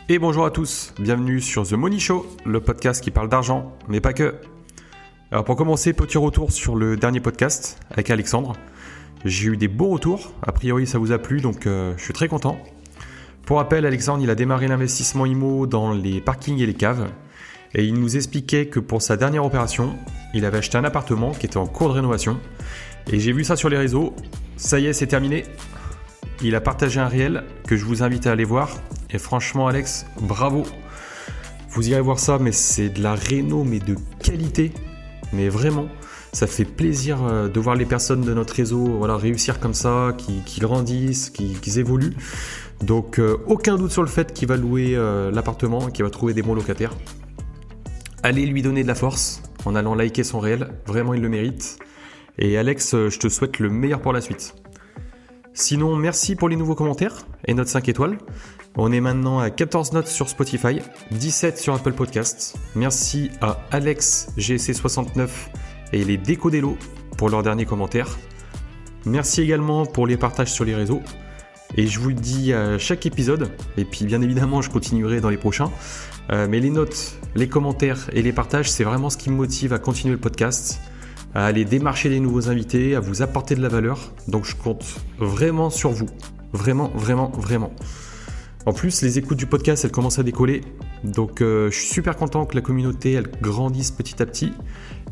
Et bonjour à tous, bienvenue sur The Money Show, le podcast qui parle d'argent, mais pas que. Alors pour commencer, petit retour sur le dernier podcast avec Alexandre. J'ai eu des beaux retours, a priori ça vous a plu, donc je suis très content. Pour rappel, Alexandre, il a démarré l'investissement IMO dans les parkings et les caves. Et il nous expliquait que pour sa dernière opération, il avait acheté un appartement qui était en cours de rénovation. Et j'ai vu ça sur les réseaux, ça y est, c'est terminé. Il a partagé un réel que je vous invite à aller voir. Et franchement, Alex, bravo. Vous irez voir ça, mais c'est de la réno, mais de qualité. Mais vraiment, ça fait plaisir de voir les personnes de notre réseau réussir comme ça, qui grandissent, qui évoluent. Donc, aucun doute sur le fait qu'il va louer l'appartement et qu'il va trouver des bons locataires. Allez lui donner de la force en allant liker son réel. Vraiment, il le mérite. Et Alex, je te souhaite le meilleur pour la suite. Sinon, merci pour les nouveaux commentaires et notes 5 étoiles. On est maintenant à 14 notes sur Spotify, 17 sur Apple Podcasts. Merci à Alex GC69 et les Décodello pour leurs derniers commentaires. Merci également pour les partages sur les réseaux. Et je vous le dis à chaque épisode, et puis bien évidemment je continuerai dans les prochains. Mais les notes, les commentaires et les partages, c'est vraiment ce qui me motive à continuer le podcast, à aller démarcher des nouveaux invités, à vous apporter de la valeur. Donc je compte vraiment sur vous. Vraiment, vraiment, vraiment. En plus, les écoutes du podcast, elles commencent à décoller. Donc je suis super content que la communauté, elle grandisse petit à petit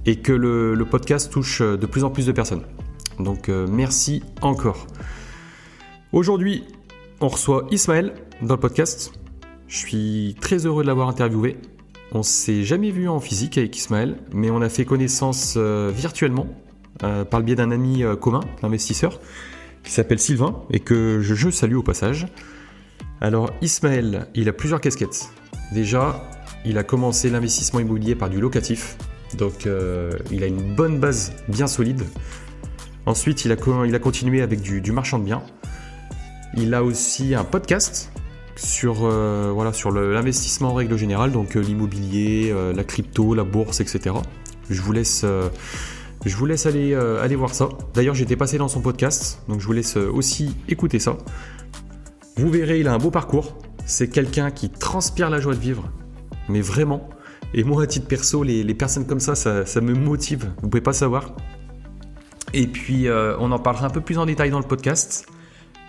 et que le podcast touche de plus en plus de personnes. Donc merci encore. Aujourd'hui, on reçoit Ismaël dans le podcast. Je suis très heureux de l'avoir interviewé. On ne s'est jamais vu en physique avec Ismaël, mais on a fait connaissance virtuellement par le biais d'un ami commun, investisseur, qui s'appelle Sylvain et que je salue au passage. Alors Ismaël, il a plusieurs casquettes. Déjà, il a commencé l'investissement immobilier par du locatif, donc il a une bonne base bien solide. Ensuite, il a continué avec du marchand de biens. Il a aussi un podcast sur l'investissement en règle générale, donc l'immobilier, la crypto, la bourse, etc. Je vous laisse aller voir ça. D'ailleurs, j'étais passé dans son podcast, donc je vous laisse aussi écouter ça. Vous verrez, il a un beau parcours. C'est quelqu'un qui transpire la joie de vivre, mais vraiment. Et moi, à titre perso, les personnes comme ça me motive. Vous pouvez pas savoir. Et puis, on en parlera un peu plus en détail dans le podcast.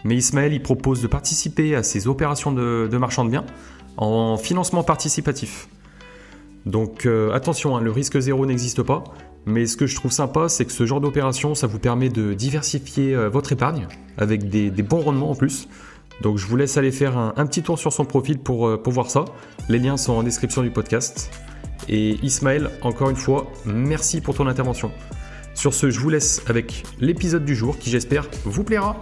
Mais Ismaël, il propose de participer à ces opérations de marchand de biens en financement participatif. Donc attention, le risque zéro n'existe pas. Mais ce que je trouve sympa, c'est que ce genre d'opération, ça vous permet de diversifier votre épargne avec des bons rendements en plus. Donc je vous laisse aller faire un petit tour sur son profil pour voir ça. Les liens sont en description du podcast. Et Ismaël, encore une fois, merci pour ton intervention. Sur ce, je vous laisse avec l'épisode du jour qui, j'espère, vous plaira.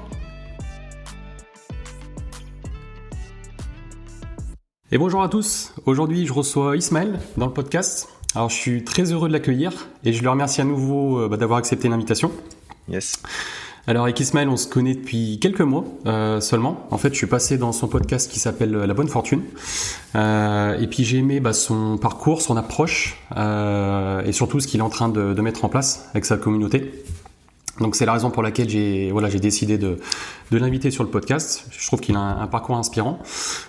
Et bonjour à tous, aujourd'hui je reçois Ismaël dans le podcast. Alors je suis très heureux de l'accueillir et je le remercie à nouveau d'avoir accepté l'invitation. Yes. Alors avec Ismaël on se connaît depuis quelques mois seulement. En fait je suis passé dans son podcast qui s'appelle La Bonne Fortune. Et puis j'ai aimé son parcours, son approche et surtout ce qu'il est en train de mettre en place avec sa communauté. Donc c'est la raison pour laquelle j'ai décidé de l'inviter sur le podcast. Je trouve qu'il a un parcours inspirant.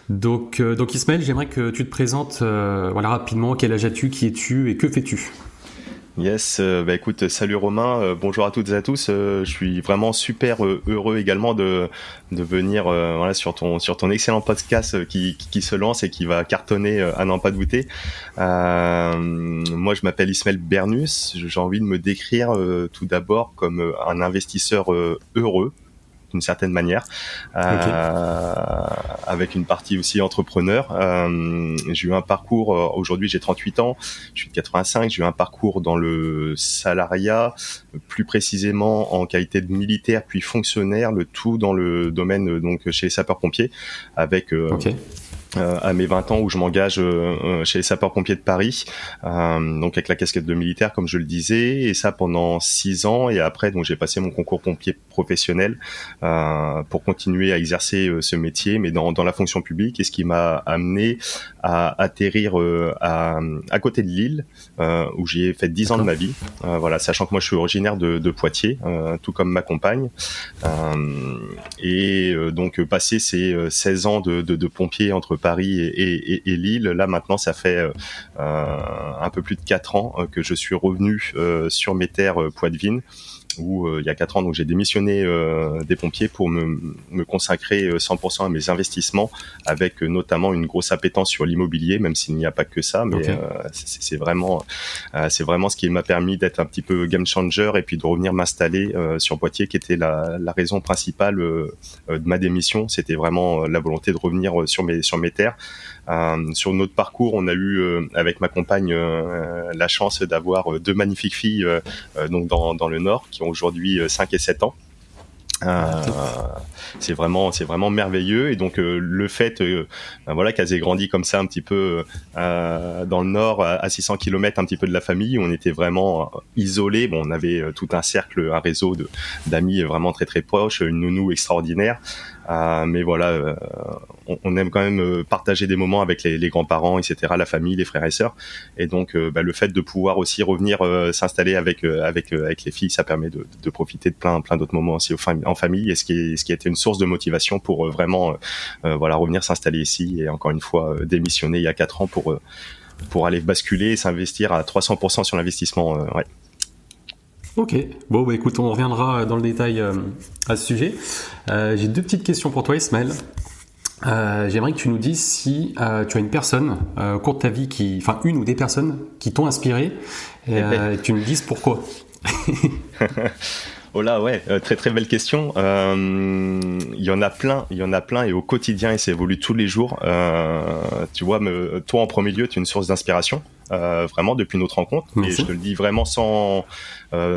Donc Ismaël, j'aimerais que tu te présentes rapidement. Quel âge as-tu, qui es-tu et que fais-tu ? Yes, écoute, salut Romain, bonjour à toutes et à tous. Je suis vraiment super heureux également de venir sur ton excellent podcast qui se lance et qui va cartonner à n'en pas douter. Moi, je m'appelle Ismaël Bernus. J'ai envie de me décrire tout d'abord comme un investisseur heureux, d'une certaine manière, avec une partie aussi entrepreneur. J'ai eu un parcours, aujourd'hui j'ai 38 ans, je suis de 85, j'ai eu un parcours dans le salariat, plus précisément en qualité de militaire puis fonctionnaire, le tout dans le domaine donc chez les sapeurs-pompiers, avec à mes 20 ans où je m'engage chez les sapeurs-pompiers de Paris, donc avec la casquette de militaire comme je le disais, et ça pendant 6 ans, et après donc j'ai passé mon concours pompier professionnel pour continuer à exercer ce métier, mais dans la fonction publique, et ce qui m'a amené à atterrir à côté de Lille, où j'y ai fait 10 ans de ma vie, sachant que moi je suis originaire de Poitiers, tout comme ma compagne, et donc passer ces 16 ans de pompier entre Paris et Lille. Là maintenant, ça fait un peu plus de 4 ans que je suis revenu sur mes terres poitevines, où il y a 4 ans, donc j'ai démissionné des pompiers pour me consacrer 100% à mes investissements, avec notamment une grosse appétence sur l'immobilier, même s'il n'y a pas que ça, mais okay. C'est vraiment ce qui m'a permis d'être un petit peu game changer et puis de revenir m'installer sur Poitiers, qui était la raison principale de ma démission. C'était vraiment la volonté de revenir sur mes terres. Sur notre parcours, on a eu avec ma compagne la chance d'avoir 2 magnifiques filles donc dans le Nord, qui ont aujourd'hui 5 et 7 ans. C'est vraiment merveilleux, et donc le fait voilà, qu'elles aient grandi comme ça un petit peu dans le Nord, à 600 km un petit peu de la famille, où on était vraiment isolés. Bon, on avait tout un cercle, un réseau d'amis vraiment très très proches, une nounou extraordinaire, mais voilà, on aime quand même partager des moments avec les grands-parents, etc., la famille, les frères et sœurs, et donc le fait de pouvoir aussi revenir s'installer avec les filles, ça permet de profiter de plein d'autres moments aussi en famille, et ce qui a été une source de motivation pour vraiment voilà, revenir s'installer ici, et encore une fois démissionner il y a 4 ans pour aller basculer et s'investir à 300% sur l'investissement. Ouais. Ok, bon bah écoute, on reviendra dans le détail à ce sujet. J'ai 2 petites questions pour toi, Ismaël. J'aimerais que tu nous dises si tu as une personne au cours de ta vie, une ou des personnes qui t'ont inspiré, et que tu nous dises pourquoi. Oh là, ouais, très très belle question. Il y en a plein, et au quotidien, et ça évolue tous les jours. Tu vois, toi en premier lieu, tu es une source d'inspiration, vraiment depuis notre rencontre. Merci. Et je te le dis vraiment sans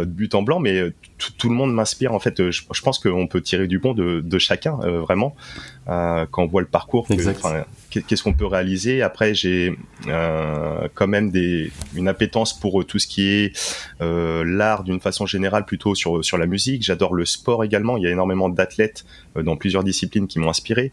but en blanc, mais tout le monde m'inspire. En fait, je pense qu'on peut tirer du bon de chacun, vraiment, quand on voit le parcours. Qu'est-ce qu'on peut réaliser. Après, j'ai quand même une appétence pour tout ce qui est l'art d'une façon générale, plutôt sur la musique. J'adore le sport également. Il y a énormément d'athlètes dans plusieurs disciplines qui m'ont inspiré.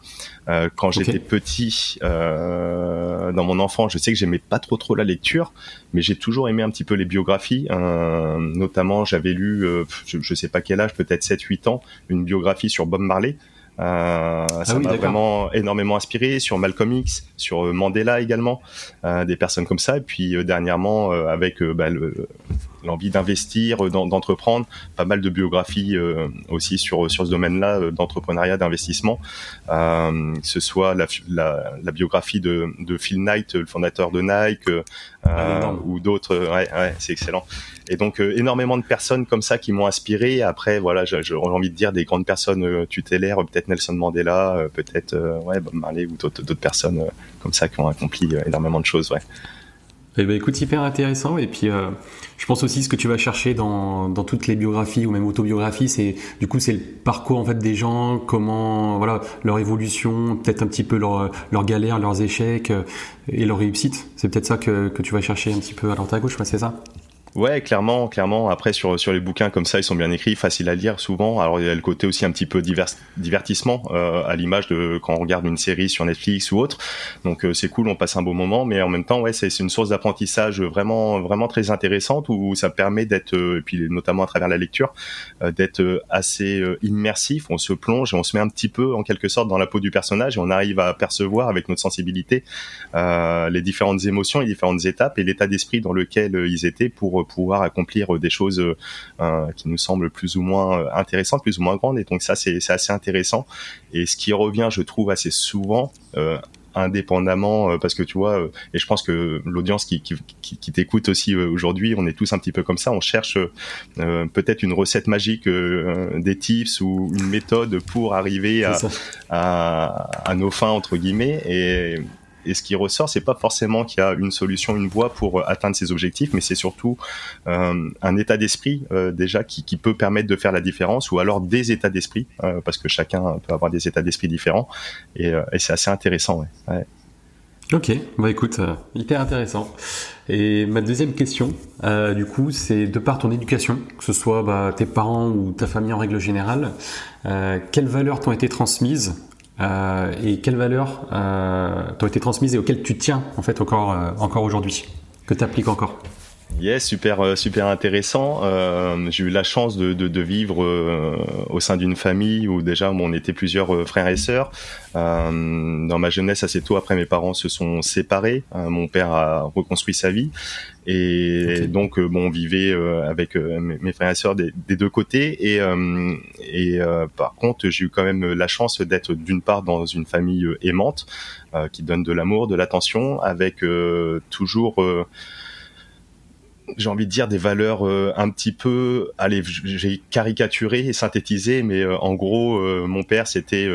Quand j'étais petit, dans mon enfance, je sais que j'aimais pas trop la lecture, mais j'ai toujours aimé un petit peu les biographies. Notamment, j'avais lu, je sais pas quel âge, peut-être 7-8 ans, une biographie sur Bob Marley. Ça m'a vraiment énormément inspiré, sur Malcolm X, sur Mandela également, des personnes comme ça. Et puis dernièrement, avec l'envie d'investir, d'entreprendre, pas mal de biographies aussi sur ce domaine-là, d'entrepreneuriat, d'investissement. Que ce soit la biographie de Phil Knight, le fondateur de Nike, ou d'autres. Ouais, c'est excellent. Et donc énormément de personnes comme ça qui m'ont inspiré. Après, voilà, j'ai envie de dire des grandes personnes tutélaires, peut-être Nelson Mandela, peut-être Bob Marley, ou d'autres personnes comme ça qui ont accompli énormément de choses. Ouais. Eh ben, écoute, hyper intéressant. Et puis je pense aussi ce que tu vas chercher dans toutes les biographies ou même autobiographies, c'est le parcours en fait des gens, comment, voilà, leur évolution, peut-être un petit peu leurs galères, leurs échecs et leurs réussites. C'est peut-être ça que tu vas chercher un petit peu à droite à gauche, c'est ça? Ouais, clairement. Après, sur les bouquins comme ça, ils sont bien écrits, faciles à lire souvent. Alors, il y a le côté aussi un petit peu divertissement, à l'image de quand on regarde une série sur Netflix ou autre. Donc, c'est cool, on passe un beau moment, mais en même temps, ouais, c'est une source d'apprentissage vraiment, vraiment très intéressante, où ça permet d'être, et puis notamment à travers la lecture, d'être assez immersif. On se plonge et on se met un petit peu, en quelque sorte, dans la peau du personnage, et on arrive à percevoir avec notre sensibilité les différentes émotions, les différentes étapes et l'état d'esprit dans lequel ils étaient pour pouvoir accomplir des choses qui nous semblent plus ou moins intéressantes, plus ou moins grandes. Et donc ça, c'est assez intéressant. Et ce qui revient, je trouve, assez souvent, indépendamment, parce que tu vois, et je pense que l'audience qui t'écoute aussi aujourd'hui, on est tous un petit peu comme ça, on cherche peut-être une recette magique, des tips ou une méthode pour arriver à nos fins, entre guillemets. Et ce qui ressort, c'est pas forcément qu'il y a une solution, une voie pour atteindre ses objectifs, mais c'est surtout un état d'esprit déjà qui peut permettre de faire la différence, ou alors des états d'esprit, parce que chacun peut avoir des états d'esprit différents, et c'est assez intéressant. Ouais. Ok, bah écoute, hyper intéressant. Et ma deuxième question, du coup, c'est de par ton éducation, que ce soit tes parents ou ta famille en règle générale, quelles valeurs t'ont été transmises? Et quelles valeurs t'ont été transmises et auxquelles tu tiens en fait encore aujourd'hui, que tu appliques encore? Yes, super intéressant. J'ai eu la chance de vivre au sein d'une famille où déjà on était plusieurs frères et sœurs. Dans ma jeunesse, assez tôt après, mes parents se sont séparés. Mon père a reconstruit sa vie et donc on vivait avec mes frères et sœurs des deux côtés. Et par contre, j'ai eu quand même la chance d'être d'une part dans une famille aimante qui donne de l'amour, de l'attention, avec toujours j'ai envie de dire des valeurs un petit peu, allez, j'ai caricaturé et synthétisé, mais en gros, mon père c'était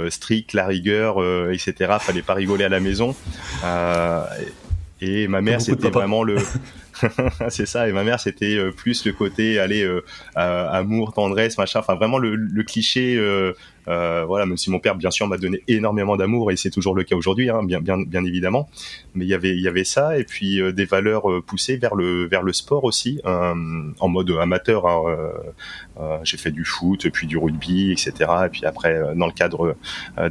strict, la rigueur, etc. Fallait pas rigoler à la maison. Et ma mère c'était vraiment le c'est ça, et ma mère c'était plus le côté amour, tendresse, machin, enfin vraiment le cliché voilà, même si mon père bien sûr m'a donné énormément d'amour et c'est toujours le cas aujourd'hui, hein, bien évidemment, mais il y avait ça, et puis des valeurs poussées vers le sport aussi, en mode amateur, hein, j'ai fait du foot puis du rugby, etc., et puis après dans le cadre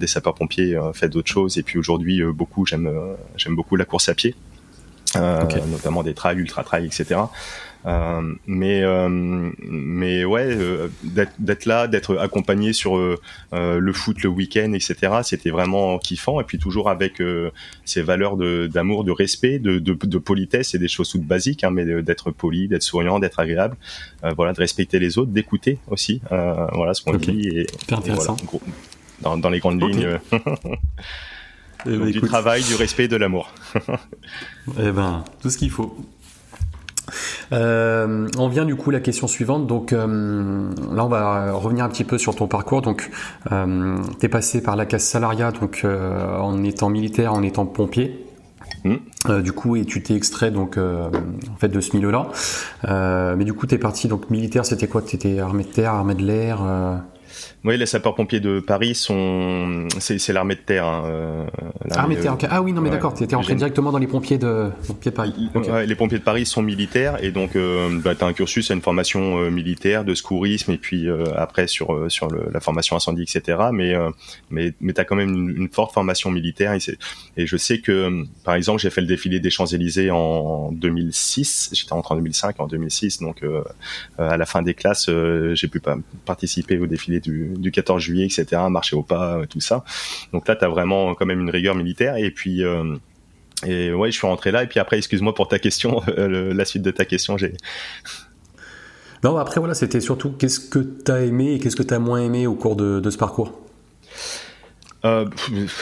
des sapeurs-pompiers fait d'autres choses, et puis aujourd'hui j'aime beaucoup la course à pied. Notamment des trails, ultra trails, etc. Mais ouais, d'être là, d'être accompagné sur le foot le week-end, etc. C'était vraiment kiffant, et puis toujours avec ces valeurs d'amour, de respect, de politesse, et des choses toutes basiques, hein, mais d'être poli, d'être souriant, d'être agréable, voilà, de respecter les autres, d'écouter aussi, voilà ce qu'on dit, et intéressant. Voilà, dans les grandes lignes. Donc, du travail, du respect et de l'amour. Eh ben, tout ce qu'il faut. On vient du coup à la question suivante. Donc là, on va revenir un petit peu sur ton parcours. Donc, t'es passé par la case salariat, donc en étant militaire, en étant pompier. Du coup, et tu t'es extrait donc en fait de ce milieu-là. Mais du coup, t'es parti donc militaire. C'était quoi? T'étais armée de terre, armée de l'air? Oui, les sapeurs-pompiers de Paris c'est l'armée de terre. Hein, armée de terre, ok. Ah oui, non mais d'accord, tu étais rentré directement dans les pompiers de Paris. Okay. Ouais, les pompiers de Paris sont militaires, et donc tu as un cursus, une formation militaire de secourisme, et puis après sur la formation incendie, etc. Mais tu as quand même une forte formation militaire, et je sais que par exemple j'ai fait le défilé des Champs-Élysées en 2006, j'étais rentré en 2005, en 2006, donc à la fin des classes j'ai pu participer au défilé du 14 juillet, etc., marcher au pas, tout ça. Donc là, tu as vraiment quand même une rigueur militaire. Et puis, et ouais, je suis rentré là. Et puis après, excuse-moi pour ta question, la suite de ta question, Non, après, voilà, c'était surtout qu'est-ce que tu as aimé et qu'est-ce que tu as moins aimé au cours de ce parcours?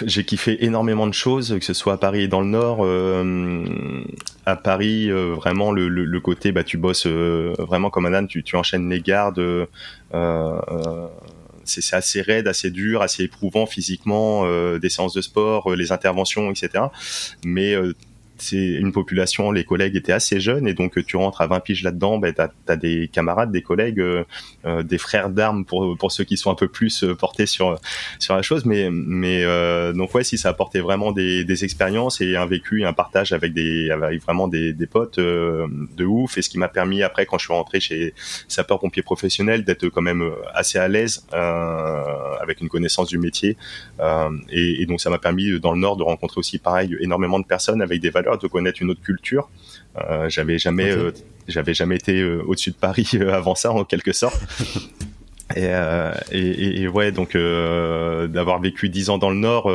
J'ai kiffé énormément de choses, que ce soit à Paris et dans le Nord. À Paris, vraiment le côté, tu bosses vraiment comme un âne, tu enchaînes les gardes. C'est assez raide, assez dur, assez éprouvant physiquement, des séances de sport, les interventions, etc. Mais c'est une population, les collègues étaient assez jeunes, et donc tu rentres à 20 piges là-dedans, t'as des camarades, des collègues, des frères d'armes pour ceux qui sont un peu plus portés sur la chose, mais donc ouais, si ça apportait vraiment des expériences et un vécu, un partage avec vraiment des potes de ouf, et ce qui m'a permis après, quand je suis rentré chez sapeur-pompier professionnel, d'être quand même assez à l'aise avec une connaissance du métier, et donc ça m'a permis dans le Nord de rencontrer aussi pareil énormément de personnes avec des valeurs, de connaître une autre culture. J'avais jamais été au-dessus de Paris avant ça, en quelque sorte. Et ouais, donc d'avoir vécu 10 ans dans le Nord,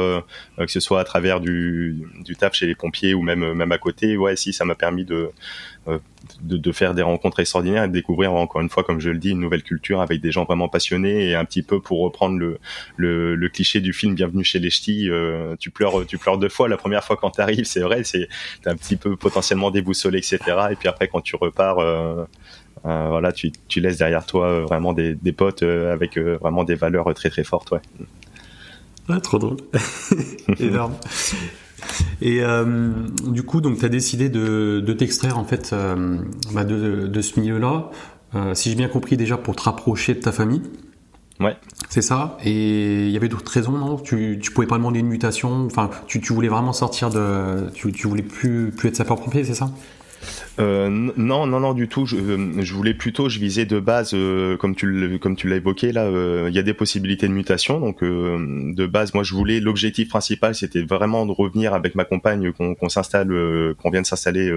que ce soit à travers du taf chez les pompiers ou même à côté, ouais, si, ça m'a permis de faire des rencontres extraordinaires et de découvrir, encore une fois, comme je le dis, une nouvelle culture avec des gens vraiment passionnés, et un petit peu, pour reprendre le cliché du film Bienvenue chez les Ch'tis, tu pleures 2 fois. La première fois quand t'arrives, c'est vrai, t'es un petit peu potentiellement déboussolé, etc. Et puis après, quand tu repars, voilà, tu laisses derrière toi vraiment des potes avec vraiment des valeurs très très fortes, ouais. Ah, trop drôle. Énorme. Et du coup, donc, tu as décidé de t'extraire en fait de ce milieu-là, si j'ai bien compris, déjà pour te rapprocher de ta famille. Ouais. C'est ça. Et il y avait d'autres raisons, non? Tu pouvais pas demander une mutation. Enfin, tu voulais vraiment sortir tu voulais plus être sapeur-pompier, c'est ça? Non du tout. Je voulais plutôt, je visais de base, comme tu l'as évoqué là, il y a des possibilités de mutation. Donc de base, moi je voulais, l'objectif principal, c'était vraiment de revenir avec ma compagne, qu'on s'installe, qu'on vienne s'installer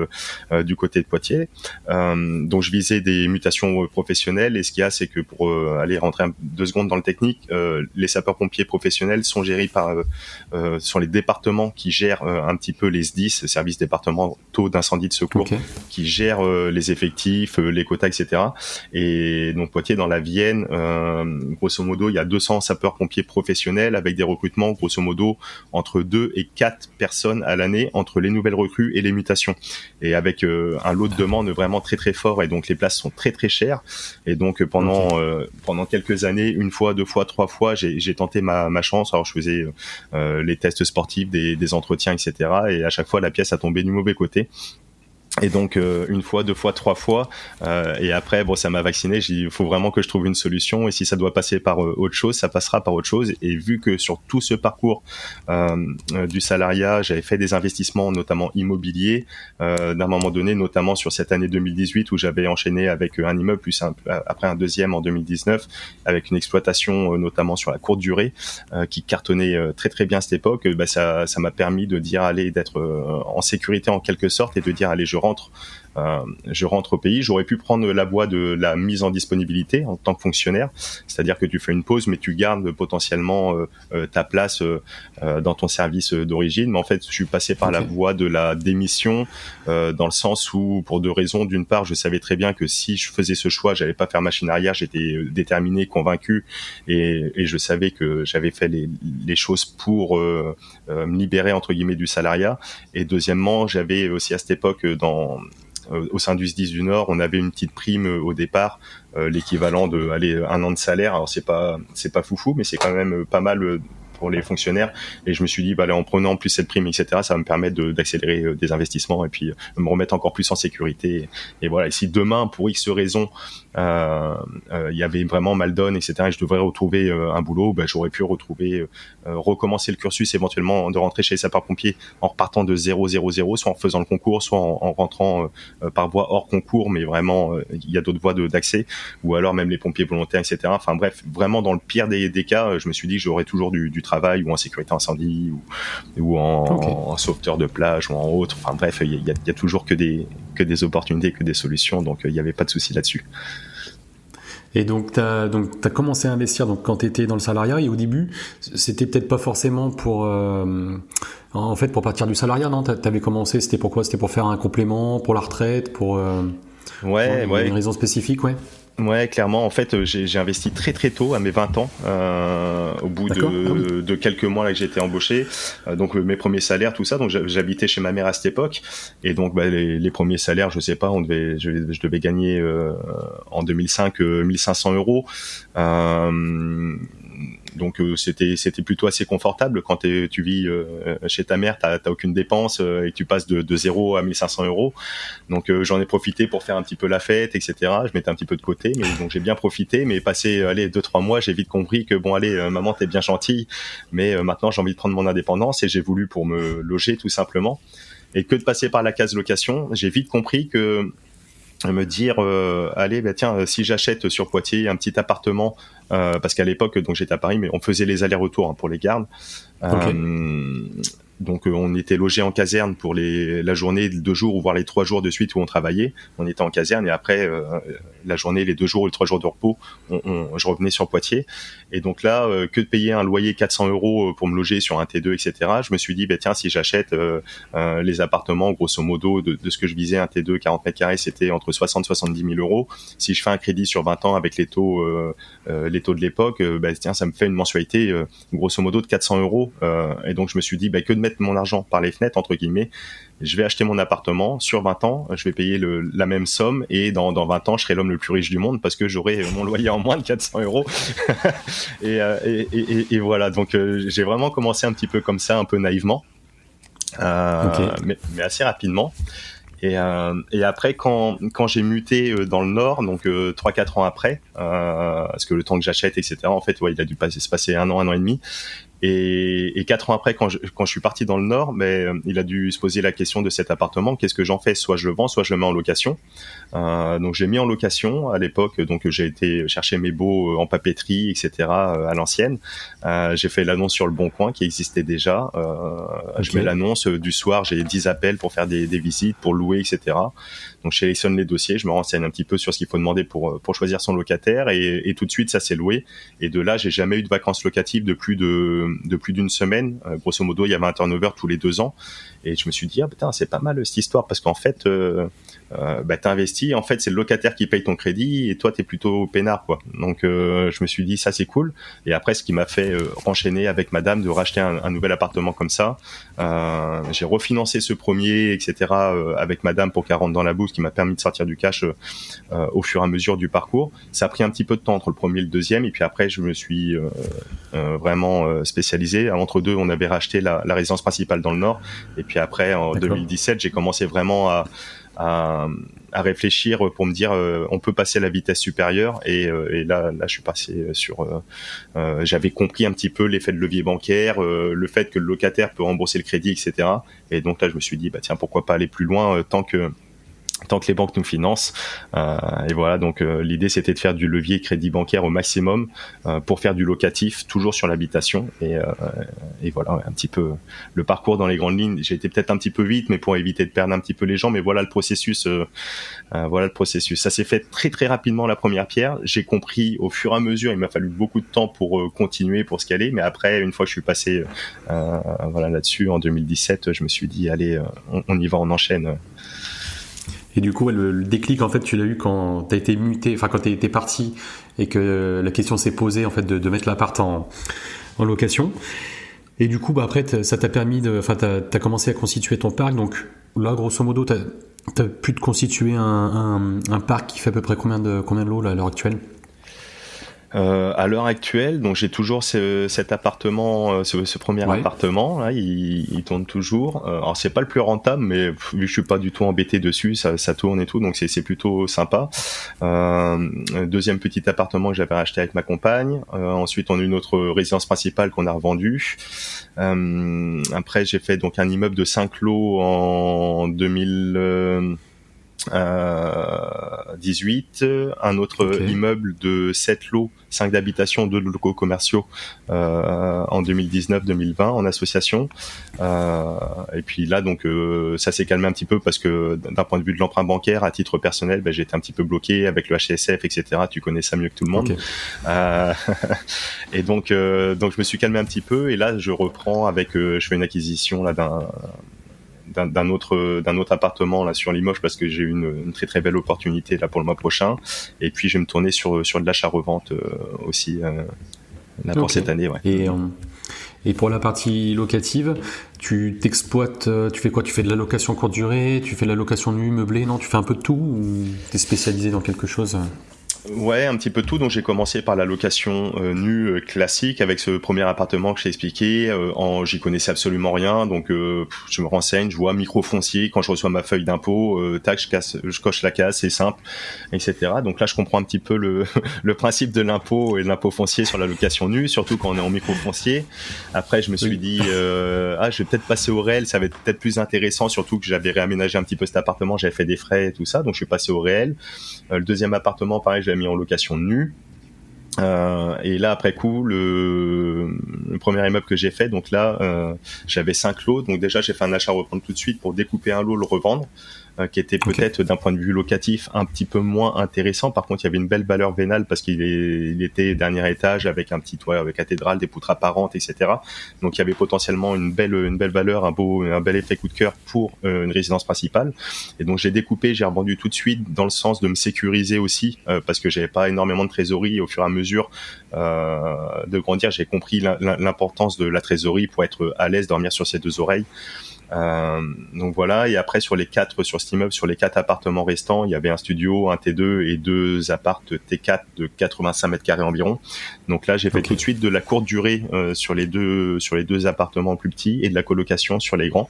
du côté de Poitiers. Donc je visais des mutations professionnelles. Et ce qu'il y a, c'est que pour aller rentrer 2 secondes dans le technique, les sapeurs-pompiers professionnels sont gérés par sont les départements qui gèrent un petit peu les SDIS, services départementaux d'incendie de secours. Ok. Qui gère les effectifs, les quotas, etc. Et donc Poitiers, dans la Vienne, grosso modo, il y a 200 sapeurs-pompiers professionnels avec des recrutements, grosso modo, entre 2 et 4 personnes à l'année entre les nouvelles recrues et les mutations. Et avec un lot de demandes vraiment très très fort, et donc les places sont très très chères. Et donc pendant quelques années, 1 fois, 2 fois, 3 fois, j'ai tenté ma chance. Alors je faisais les tests sportifs, des entretiens, etc. Et à chaque fois, la pièce a tombé du mauvais côté. Et donc 1 fois, 2 fois, 3 fois, et après ça m'a vacciné. J'ai dit, il faut vraiment que je trouve une solution, et si ça doit passer par autre chose, ça passera par autre chose. Et vu que sur tout ce parcours du salariat, j'avais fait des investissements, notamment immobiliers, d'un moment donné, notamment sur cette année 2018 où j'avais enchaîné avec un immeuble plus après un deuxième en 2019, avec une exploitation notamment sur la courte durée qui cartonnait très très bien à cette époque. Ça m'a permis de dire allez, d'être en sécurité en quelque sorte, et de dire allez, je rentre au pays. J'aurais pu prendre la voie de la mise en disponibilité en tant que fonctionnaire, c'est-à-dire que tu fais une pause mais tu gardes potentiellement ta place dans ton service d'origine. Mais en fait, je suis passé par la voie de la démission, dans le sens où, pour 2 raisons. D'une part, je savais très bien que si je faisais ce choix, j'allais pas faire machine arrière. J'étais déterminé, convaincu, et je savais que j'avais fait les choses pour me libérer entre guillemets du salariat. Et deuxièmement, j'avais aussi à cette époque au sein du SDIS du Nord, on avait une petite prime au départ, l'équivalent de 1 an de salaire. Alors c'est pas foufou, mais c'est quand même pas mal pour les fonctionnaires. Et je me suis dit, en prenant en plus cette prime, etc., ça va me permettre d'accélérer des investissements, et puis me remettre encore plus en sécurité. Et voilà. Et si demain, pour X raison, il y avait vraiment mal donne, etc., et je devrais retrouver un boulot, j'aurais pu recommencer le cursus, éventuellement de rentrer chez les sapeurs-pompiers en repartant de 0, soit en faisant le concours, soit en rentrant par voie hors concours, mais vraiment il y a d'autres voies d'accès, ou alors même les pompiers volontaires, etc. Enfin bref, vraiment dans le pire des cas, je me suis dit que j'aurais toujours du travail, ou en sécurité incendie, ou en sauveteur de plage, ou en autre. Enfin bref, il y a toujours que des opportunités, que des solutions, donc il n'y avait pas de souci là-dessus. Et donc, t'as commencé à investir quand tu étais dans le salariat, et au début, c'était peut-être pas forcément pour partir du salariat, non? T'avais commencé, c'était pourquoi? C'était pour faire un complément, pour la retraite, pour une raison spécifique, ouais? Ouais, clairement. En fait, j'ai investi très très tôt, à mes 20 ans, au bout de quelques mois là que j'ai été embauché. Donc mes premiers salaires, tout ça. Donc j'habitais chez ma mère à cette époque, et donc les premiers salaires, je sais pas, je devais gagner en 2005 1 500 €. Donc c'était plutôt assez confortable quand tu vis chez ta mère, t'as aucune dépense, et tu passes de 0 à 1 500 €. Donc j'en ai profité pour faire un petit peu la fête, etc. Je mettais un petit peu de côté, mais donc j'ai bien profité. Mais passé 2-3 mois, j'ai vite compris que maman, t'es bien gentille, mais maintenant j'ai envie de prendre mon indépendance, et j'ai voulu pour me loger tout simplement. Et que de passer par la case location, j'ai vite compris que me dire si j'achète sur Poitiers un petit appartement, parce qu'à l'époque, donc j'étais à Paris, mais on faisait les allers-retours pour les gardes. Donc on était logé en caserne pour la journée, 2 jours, ou voire les 3 jours de suite où on travaillait. On était en caserne, et après la journée, les 2 jours ou les 3 jours de repos, je revenais sur Poitiers. Et donc là, que de payer un loyer 400 € pour me loger sur un T2, etc. Je me suis dit, si j'achète les appartements, grosso modo, de ce que je visais, un T2 40 mètres carrés, c'était entre 60 et 70 000 €. Si je fais un crédit sur 20 ans avec les taux de l'époque, ça me fait une mensualité grosso modo de 400 €. Et donc je me suis dit, que de mettre mon argent par les fenêtres, entre guillemets, je vais acheter mon appartement sur 20 ans, je vais payer la même somme, et dans 20 ans, je serai l'homme le plus riche du monde, parce que j'aurai mon loyer en moins de 400 €. et voilà, donc j'ai vraiment commencé un petit peu comme ça, un peu naïvement, mais assez rapidement. Et après, quand j'ai muté dans le Nord, donc 3-4 ans après, parce que le temps que j'achète, etc., en fait, il a dû se passer 1 an et demi. Et 4 ans après, quand je suis parti dans le Nord, mais il a dû se poser la question de cet appartement. Qu'est-ce que j'en fais? Soit je le vends, soit je le mets en location. Donc j'ai mis en location à l'époque. Donc j'ai été chercher mes baux en papeterie, etc. À l'ancienne. J'ai fait l'annonce sur le Bon Coin qui existait déjà. Okay. Je mets l'annonce du soir. J'ai 10 appels pour faire des visites, pour louer, etc. Donc je sélectionne les dossiers, je me renseigne un petit peu sur ce qu'il faut demander pour choisir son locataire et tout de suite ça s'est loué. Et de là j'ai jamais eu de vacances locatives de plus d'une semaine. Grosso modo il y avait un turnover tous les 2 ans et je me suis dit putain c'est pas mal cette histoire parce qu'en fait t'investis, en fait c'est le locataire qui paye ton crédit et toi t'es plutôt peinard quoi. Donc je me suis dit ça c'est cool. Et après ce qui m'a fait enchaîner avec madame de racheter un nouvel appartement comme ça, j'ai refinancé ce premier etc. Avec madame pour qu'elle rentre dans la bourse, qui m'a permis de sortir du cash au fur et à mesure du parcours. Ça a pris un petit peu de temps entre le premier et le deuxième, et puis après je me suis vraiment spécialisé. Entre deux, on avait racheté la résidence principale dans le Nord, et puis après en 2017, j'ai commencé vraiment à réfléchir pour me dire on peut passer à la vitesse supérieure et là je suis passé sur j'avais compris un petit peu l'effet de levier bancaire, le fait que le locataire peut rembourser le crédit, etc. Et donc là je me suis dit tiens pourquoi pas aller plus loin tant que les banques nous financent. Et voilà, donc l'idée c'était de faire du levier crédit bancaire au maximum pour faire du locatif, toujours sur l'habitation. Et voilà, un petit peu le parcours dans les grandes lignes. J'ai été peut-être un petit peu vite, mais pour éviter de perdre un petit peu les gens. Mais voilà le processus. Ça s'est fait très très rapidement la première pierre. J'ai compris au fur et à mesure. Il m'a fallu beaucoup de temps pour continuer, pour scaler. Mais après, une fois que je suis passé là-dessus en 2017, je me suis dit allez, on y va, on enchaîne. Et du coup, le déclic, en fait, tu l'as eu quand t'as été muté, enfin, quand t'es parti et que la question s'est posée, en fait, de mettre l'appart en location. Et du coup, après, ça t'a permis t'as commencé à constituer ton parc. Donc là, grosso modo, t'as pu te constituer un parc qui fait à peu près combien de lots, là, à l'heure actuelle? À l'heure actuelle, donc j'ai toujours cet appartement, ce premier appartement là, il tourne toujours. Alors c'est pas le plus rentable, mais vu que je suis pas du tout embêté dessus, ça tourne et tout, donc c'est plutôt sympa. Deuxième petit appartement que j'avais acheté avec ma compagne. Ensuite, on a une autre résidence principale qu'on a revendue. Après, j'ai fait donc un immeuble de 5 lots en 2018, un autre immeuble de 7 lots, 5 d'habitation, 2 locaux commerciaux en 2019-2020 en association. Et puis là, donc ça s'est calmé un petit peu parce que d'un point de vue de l'emprunt bancaire, à titre personnel, j'étais un petit peu bloqué avec le HCSF, etc. Tu connais ça mieux que tout le monde. Et donc je me suis calmé un petit peu et là, je reprends avec, je fais une acquisition là d'un autre appartement là sur Limoges parce que j'ai eu une très très belle opportunité là pour le mois prochain, et puis je vais me tourner sur de l'achat-revente aussi pour cette année. Et pour la partie locative, tu t'exploites, tu fais quoi? Tu fais de la location courte durée, tu fais de la location nue, meublée, non? Tu fais un peu de tout ou t'es spécialisé dans quelque chose? Ouais, un petit peu tout. Donc j'ai commencé par la location nue classique avec ce premier appartement que j'ai expliqué. J'y connaissais absolument rien, donc je me renseigne, je vois microfoncier. Quand je reçois ma feuille d'impôt, tac, je coche la case, c'est simple, etc. Donc là, je comprends un petit peu le principe de l'impôt et de l'impôt foncier sur la location nue, surtout quand on est en microfoncier. Après, je me suis dit, je vais peut-être passer au réel, ça va être peut-être plus intéressant, surtout que j'avais réaménagé un petit peu cet appartement, j'avais fait des frais et tout ça, donc je suis passé au réel. Le deuxième appartement, pareil, mis en location nue. Et là après coup le premier immeuble que j'ai fait, donc là j'avais 5 lots, donc déjà j'ai fait un achat revente tout de suite pour découper un lot, le revendre, qui était peut-être d'un point de vue locatif un petit peu moins intéressant. Par contre il y avait une belle valeur vénale parce il était dernier étage avec un petit toit avec cathédrale, des poutres apparentes, etc. Donc il y avait potentiellement une belle valeur, un bel effet coup de cœur pour une résidence principale. Et donc j'ai découpé, j'ai revendu tout de suite dans le sens de me sécuriser aussi parce que j'avais pas énormément de trésorerie. Au fur et à mesure de grandir, j'ai compris l'importance de la trésorerie pour être à l'aise, dormir sur ses deux oreilles. Donc voilà. Et après sur cet immeuble, sur les 4 appartements restants, il y avait un studio, un T2 et 2 apparts T4 de 85 mètres carrés environ. Donc là j'ai fait tout de suite de la courte durée sur les deux appartements plus petits et de la colocation sur les grands.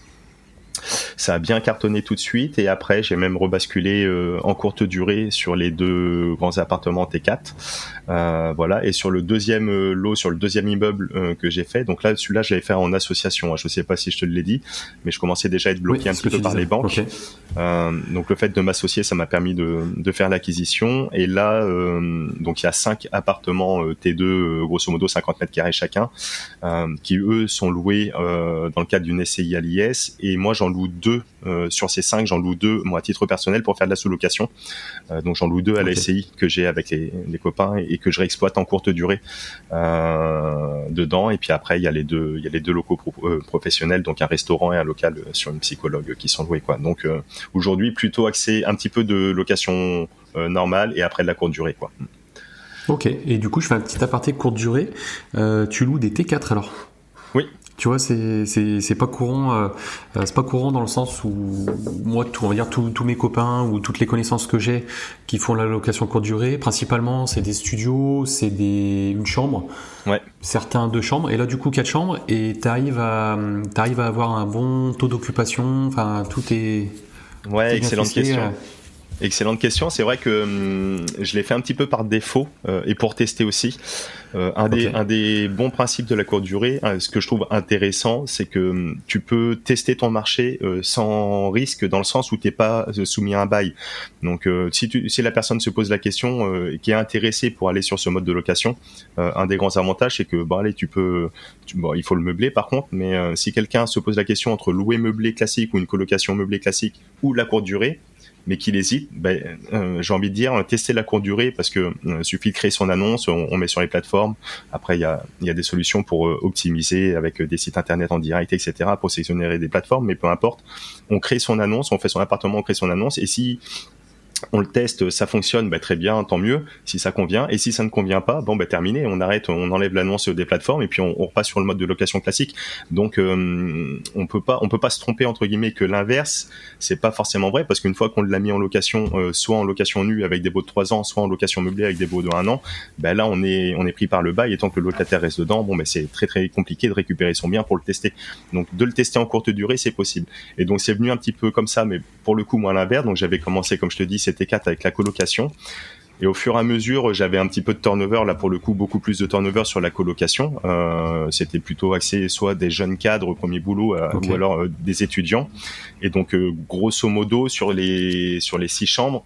Ça a bien cartonné tout de suite et après j'ai même rebasculé en courte durée sur les 2 grands appartements T4. Voilà, et sur le deuxième lot, sur le deuxième immeuble que j'ai fait, donc là celui-là je l'avais fait en association, je sais pas si je te l'ai dit, mais je commençais déjà à être bloqué un petit peu par les banques. Okay. Donc le fait de m'associer, ça m'a permis de faire l'acquisition. Et là, donc il y a 5 appartements T2, grosso modo 50 mètres carrés chacun, qui eux sont loués dans le cadre d'une SCI à l'IS. Et moi j'en loue 2 sur ces 5, j'en loue 2 moi à titre personnel pour faire de la sous-location. Donc j'en loue 2 à la SCI que j'ai avec les copains et que je réexploite en courte durée dedans. Et puis après il y a les deux locaux professionnels, donc un restaurant et un local sur une psychologue qui sont loués quoi. Donc aujourd'hui plutôt axé un petit peu de location normale et après de la courte durée quoi. Ok, et du coup je fais un petit aparté courte durée. Tu loues des T4 alors? Oui. Tu vois, c'est pas courant. C'est pas courant dans le sens où moi, on va dire tous mes copains ou toutes les connaissances que j'ai qui font la location courte durée, principalement, c'est des studios, c'est une chambre. Ouais. Certains 2 chambres. Et là, du coup, 4 chambres. Et t'arrives à avoir un bon taux d'occupation. Enfin, tout est. Ouais, excellente question. Excellente question. C'est vrai que je l'ai fait un petit peu par défaut et pour tester aussi. Un des bons principes de la courte durée, ce que je trouve intéressant, c'est que tu peux tester ton marché sans risque, dans le sens où t'es pas soumis à un bail. Donc, si la personne se pose la question, qui est intéressée pour aller sur ce mode de location, un des grands avantages, c'est que allez, il faut le meubler par contre, mais si quelqu'un se pose la question entre louer meublé classique ou une colocation meublée classique ou la courte durée, mais qu'il hésite, j'ai envie de dire tester la courte durée, parce que suffit de créer son annonce, on met sur les plateformes. Après il y a des solutions pour optimiser avec des sites internet en direct, etc., pour sélectionner des plateformes, mais peu importe, on crée son annonce, on fait son appartement, on crée son annonce, et si on le teste, ça fonctionne, très bien, tant mieux, si ça convient. Et si ça ne convient pas, terminé, on arrête, on enlève l'annonce des plateformes et puis on repasse sur le mode de location classique. Donc on peut pas se tromper entre guillemets que l'inverse, c'est pas forcément vrai, parce qu'une fois qu'on l'a mis en location, soit en location nue avec des baux de 3 ans, soit en location meublée avec des baux de 1 an, là on est pris par le bail, et tant que le locataire reste dedans, c'est très très compliqué de récupérer son bien pour le tester. Donc de le tester en courte durée, c'est possible. Et donc c'est venu un petit peu comme ça, mais pour le coup moi à l'inverse. Donc j'avais commencé, comme je te dis, T4 avec la colocation, et au fur et à mesure j'avais un petit peu de turnover, là pour le coup beaucoup plus de turnover sur la colocation. C'était plutôt axé soit des jeunes cadres au premier boulot, ou alors des étudiants, et donc grosso modo sur les 6 chambres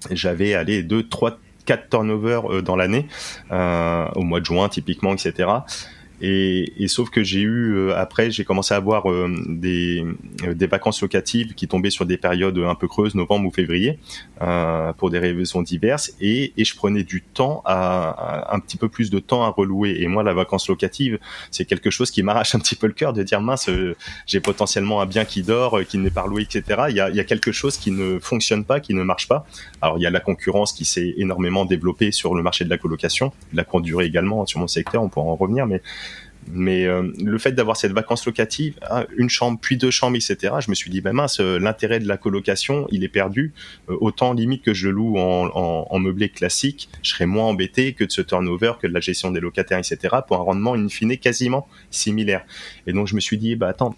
j'avais 2, 3, 4 turnover dans l'année, au mois de juin typiquement, etc. Et sauf que après j'ai commencé à avoir des vacances locatives qui tombaient sur des périodes un peu creuses, novembre ou février, pour des raisons diverses, et je prenais du temps un petit peu plus de temps à relouer. Et moi, la vacance locative, c'est quelque chose qui m'arrache un petit peu le cœur, de dire mince, j'ai potentiellement un bien qui dort, qui n'est pas loué, etc. Il y a quelque chose qui ne fonctionne pas, qui ne marche pas. Alors il y a la concurrence qui s'est énormément développée sur le marché de la colocation, de la courte durée également sur mon secteur, on pourra en revenir, mais le fait d'avoir cette vacance locative, une chambre puis 2 chambres, etc., je me suis dit mince, l'intérêt de la colocation il est perdu. Autant limite que je le loue en meublé classique, je serais moins embêté que de ce turnover, que de la gestion des locataires, etc., pour un rendement in fine quasiment similaire. Et donc je me suis dit attends,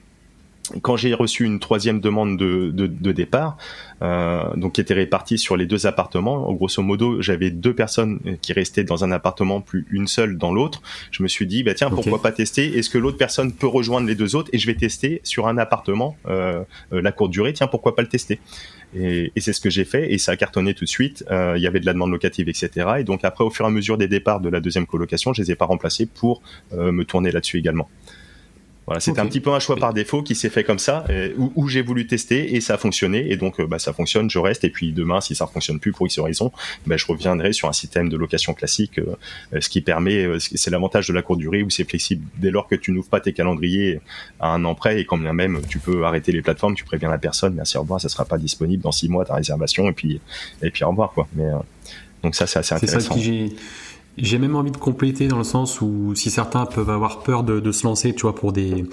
quand j'ai reçu une 3e demande de départ, donc qui était répartie sur les 2 appartements, grosso modo j'avais 2 personnes qui restaient dans un appartement, plus une seule dans l'autre. Je me suis dit tiens, pourquoi pas tester, est-ce que l'autre personne peut rejoindre les 2 autres, et je vais tester sur un appartement la courte durée, tiens, pourquoi pas le tester. Et c'est ce que j'ai fait, et ça a cartonné tout de suite. Il y avait de la demande locative, etc. Et donc après, au fur et à mesure des départs de la 2e colocation, je les ai pas remplacés pour me tourner là-dessus également. Voilà, c'était un petit peu un choix par défaut qui s'est fait comme ça, où j'ai voulu tester, et ça a fonctionné, et donc ça fonctionne, je reste, et puis demain, si ça ne fonctionne plus pour X raison, je reviendrai sur un système de location classique, ce qui permet, c'est l'avantage de la courte durée, où c'est flexible dès lors que tu n'ouvres pas tes calendriers à un an près, et quand bien même tu peux arrêter les plateformes, tu préviens la personne, merci, au revoir, ça sera pas disponible dans 6 mois ta réservation, et puis au revoir quoi. Mais donc ça c'est assez intéressant. C'est ça j'ai même envie de compléter, dans le sens où si certains peuvent avoir peur de se lancer, tu vois, pour des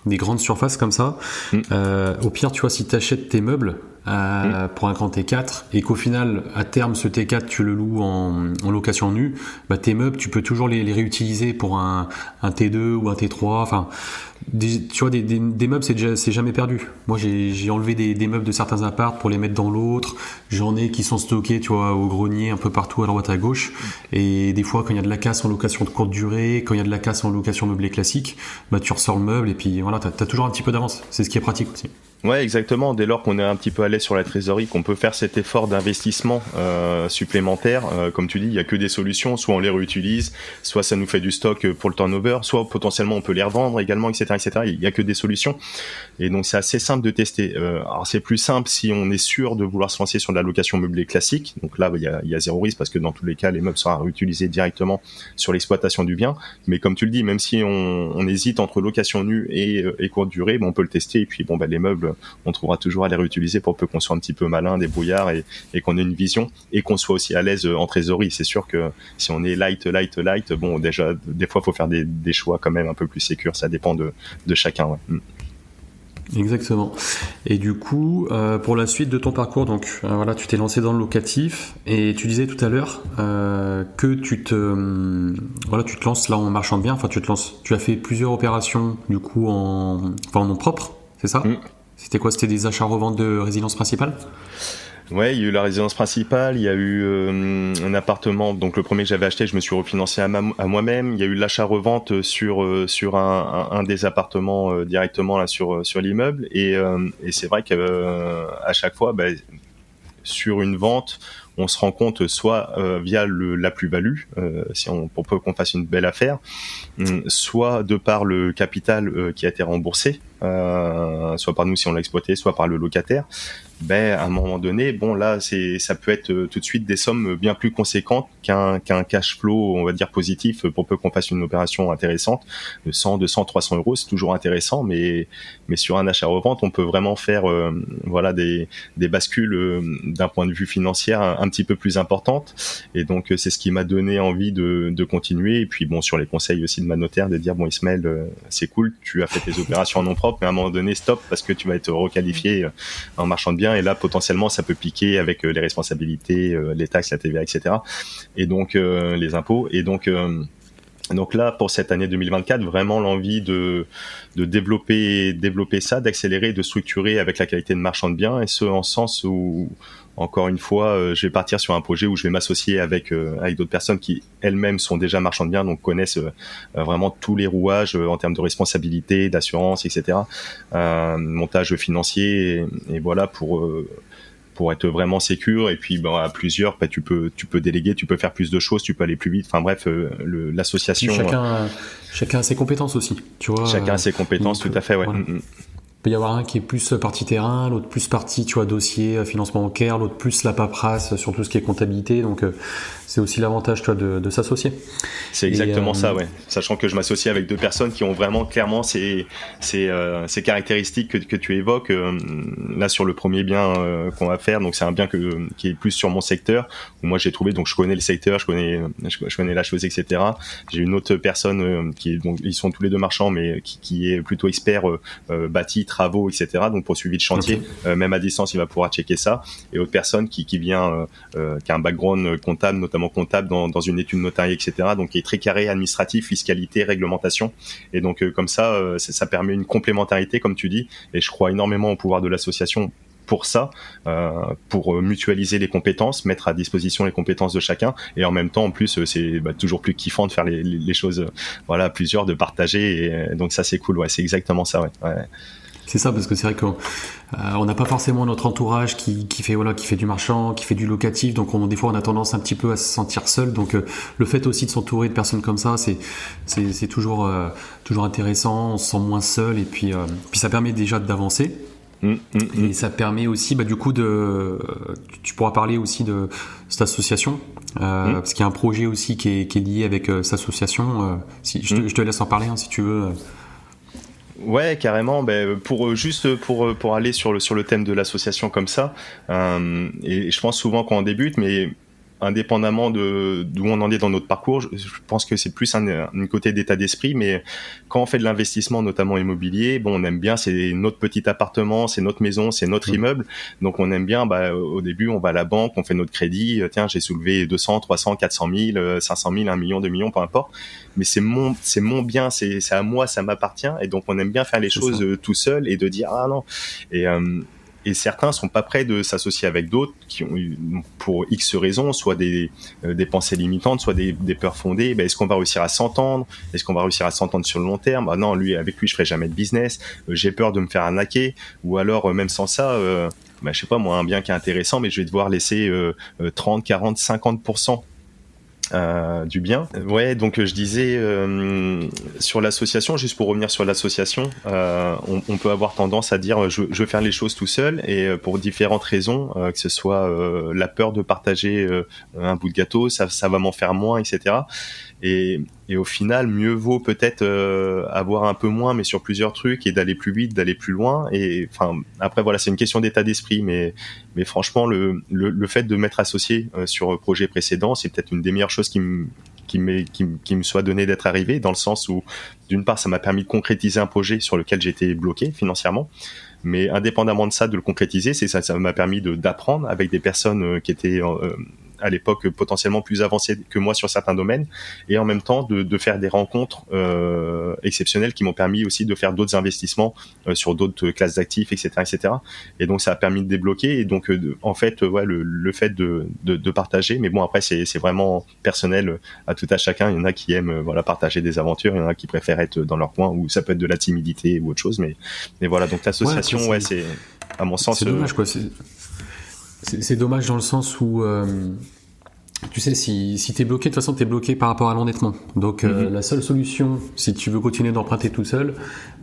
grandes surfaces comme ça, au pire, tu vois, si tu achètes tes meubles pour un grand T4 et qu'au final, à terme, ce T4, tu le loues en location nue, bah, tes meubles, tu peux toujours les réutiliser pour un T2 ou un T3. Enfin, tu vois, des meubles, c'est jamais perdu. Moi, j'ai enlevé des meubles de certains apparts pour les mettre dans l'autre. J'en ai qui sont stockés, tu vois, au grenier, un peu partout à droite à gauche. Et des fois, quand il y a de la casse en location de courte durée, quand il y a de la casse en location meublée classique, bah, tu ressors le meuble et puis voilà, t'as toujours un petit peu d'avance. C'est ce qui est pratique aussi. Ouais, exactement. Dès lors qu'on est un petit peu à l'aise sur la trésorerie, qu'on peut faire cet effort d'investissement supplémentaire, comme tu dis, il y a que des solutions. Soit on les réutilise, soit ça nous fait du stock pour le turnover, soit potentiellement on peut les revendre également, etc., etc. Il y a que des solutions. Et donc c'est assez simple de tester. Alors c'est plus simple si on est sûr de vouloir se lancer sur de la location meublée classique. Donc là, il y a zéro risque parce que dans tous les cas, les meubles seront réutilisés directement sur l'exploitation du bien. Mais comme tu le dis, même si on hésite entre location nue et courte durée, on peut le tester. Et puis les meubles, on trouvera toujours à les réutiliser pour peu qu'on soit un petit peu malin, débrouillard et qu'on ait une vision et qu'on soit aussi à l'aise en trésorerie. C'est sûr que si on est light, déjà des fois faut faire des choix quand même un peu plus sécures. Ça dépend de chacun. Ouais. Exactement. Et du coup, pour la suite de ton parcours, donc voilà, tu t'es lancé dans le locatif et tu disais tout à l'heure que tu te lances là en marchand de biens. Enfin, tu as fait plusieurs opérations du coup en nom propre, c'est ça? C'était quoi? C'était des achats-reventes de résidence principale? Ouais, il y a eu la résidence principale, il y a eu un appartement, donc le premier que j'avais acheté, je me suis refinancé à moi-même. Il y a eu l'achat-revente sur un des appartements directement là sur l'immeuble et c'est vrai que à chaque fois, sur une vente, on se rend compte soit via la plus-value, pour peu qu'on fasse une belle affaire, soit de par le capital qui a été remboursé, soit par nous si on l'a exploité, soit par le locataire. À un moment donné, là, ça peut être tout de suite des sommes bien plus conséquentes qu'un cash flow, on va dire positif, pour peu qu'on fasse une opération intéressante de 100, 200, 300 euros, c'est toujours intéressant, mais sur un achat-revente, on peut vraiment faire, des bascules d'un point de vue financier un petit peu plus importantes. Et donc, c'est ce qui m'a donné envie de continuer. Et puis, sur les conseils aussi de ma notaire, de dire, Ismaël, c'est cool, tu as fait tes opérations en nom propre, mais à un moment donné, stop, parce que tu vas être requalifié en marchand de biens. Et là, potentiellement, ça peut piquer avec les responsabilités, les taxes, la TVA, etc. Et donc, les impôts. Et donc là, pour cette année 2024, vraiment l'envie de développer ça, d'accélérer, de structurer avec la qualité de marchand de biens, et ce, en sens où, encore une fois, je vais partir sur un projet où je vais m'associer avec d'autres personnes qui elles-mêmes sont déjà marchands de biens, donc connaissent vraiment tous les rouages en termes de responsabilité, d'assurance, etc. Montage financier et voilà pour être vraiment sécure. Et puis à plusieurs, tu peux déléguer, tu peux faire plus de choses, tu peux aller plus vite. Enfin bref, l'association. Chacun a ses compétences aussi, tu vois. Chacun a ses compétences, tout à fait, ouais. Voilà. Il peut y avoir un qui est plus partie terrain, l'autre plus partie, tu vois, dossier, financement bancaire, l'autre plus la paperasse sur tout ce qui est comptabilité. Donc, c'est aussi l'avantage, tu vois, de s'associer. C'est exactement ça, ouais. Sachant que je m'associe avec deux personnes qui ont vraiment clairement ces caractéristiques que tu évoques. Là, sur le premier bien qu'on va faire, donc c'est un bien qui est plus sur mon secteur, où moi j'ai trouvé, donc je connais le secteur, je connais la chose, etc. J'ai une autre personne donc ils sont tous les deux marchands, mais qui est plutôt expert bâti, travaux, etc. Donc pour suivi de chantier, okay. Même à distance, il va pouvoir checker ça. Et autre personne qui vient, qui a un background comptable, notamment comptable dans une étude notariée, etc. Donc qui est très carré, administratif, fiscalité, réglementation. Et donc comme ça permet une complémentarité, comme tu dis. Et je crois énormément au pouvoir de l'association pour ça, pour mutualiser les compétences, mettre à disposition les compétences de chacun, et en même temps, en plus, c'est toujours plus kiffant de faire les choses, à plusieurs, de partager. Et donc ça, c'est cool. Ouais, c'est exactement ça. Ouais. C'est ça, parce que c'est vrai qu'on n'a pas forcément notre entourage qui fait du marchand, qui fait du locatif, donc des fois on a tendance un petit peu à se sentir seul. Donc le fait aussi de s'entourer de personnes comme ça, c'est toujours intéressant. On se sent moins seul, et puis ça permet déjà d'avancer. Et ça permet aussi, du coup, tu pourras parler aussi de cette association, parce qu'il y a un projet aussi qui est lié avec cette association. Je te laisse en parler, si tu veux. Ouais, carrément. Pour aller sur le thème de l'association comme ça, et je pense souvent quand on débute, mais indépendamment d'où on en est dans notre parcours, je pense que c'est plus un côté d'état d'esprit, mais quand on fait de l'investissement, notamment immobilier, bon, on aime bien, c'est notre petit appartement, c'est notre maison, c'est notre immeuble, donc on aime bien, au début, on va à la banque, on fait notre crédit, tiens, j'ai soulevé 200, 300, 400 000, 500 000, 1 million, 2 millions, peu importe, mais c'est mon bien, c'est à moi, ça m'appartient, et donc on aime bien faire les choses tout seul et de dire, ah non, et certains sont pas prêts de s'associer avec d'autres qui ont pour X raisons, soit des pensées limitantes, soit des peurs fondées. Est-ce qu'on va réussir à s'entendre? Est-ce qu'on va réussir à s'entendre sur le long terme? Non, avec lui je ferai jamais de business. J'ai peur de me faire arnaquer. Ou alors même sans ça, je sais pas moi, un bien qui est intéressant, mais je vais devoir laisser 30, 40, 50% du bien. Ouais, donc je disais sur l'association, juste pour revenir sur l'association, on peut avoir tendance à dire je veux faire les choses tout seul, et pour différentes raisons, que ce soit la peur de partager un bout de gâteau, ça va m'en faire moins, etc. Et au final, mieux vaut peut-être avoir un peu moins, mais sur plusieurs trucs, et d'aller plus vite, d'aller plus loin. Et enfin, après voilà, c'est une question d'état d'esprit, mais franchement, le fait de m'être associé sur projet précédent, c'est peut-être une des meilleures choses qui me soit donné d'être arrivé, dans le sens où, d'une part, ça m'a permis de concrétiser un projet sur lequel j'étais bloqué financièrement. Mais indépendamment de ça, de le concrétiser, ça m'a permis d'apprendre avec des personnes qui étaient à l'époque potentiellement plus avancées que moi sur certains domaines, et en même temps de faire des rencontres exceptionnelles qui m'ont permis aussi de faire d'autres investissements sur d'autres classes d'actifs, etc., etc. Et donc ça a permis de débloquer. Et donc en fait, ouais, le fait de partager, mais bon, après c'est vraiment personnel à tout à chacun. Il y en a qui aiment partager des aventures, il y en a qui préfèrent être dans leur coin, ou ça peut être de la timidité ou autre chose, mais voilà. Donc l'association, ouais, c'est à mon sens, c'est dommage, quoi. C'est dommage dans le sens où tu sais, si t'es bloqué, de toute façon t'es bloqué par rapport à l'endettement. Donc la seule solution, si tu veux continuer d'emprunter tout seul,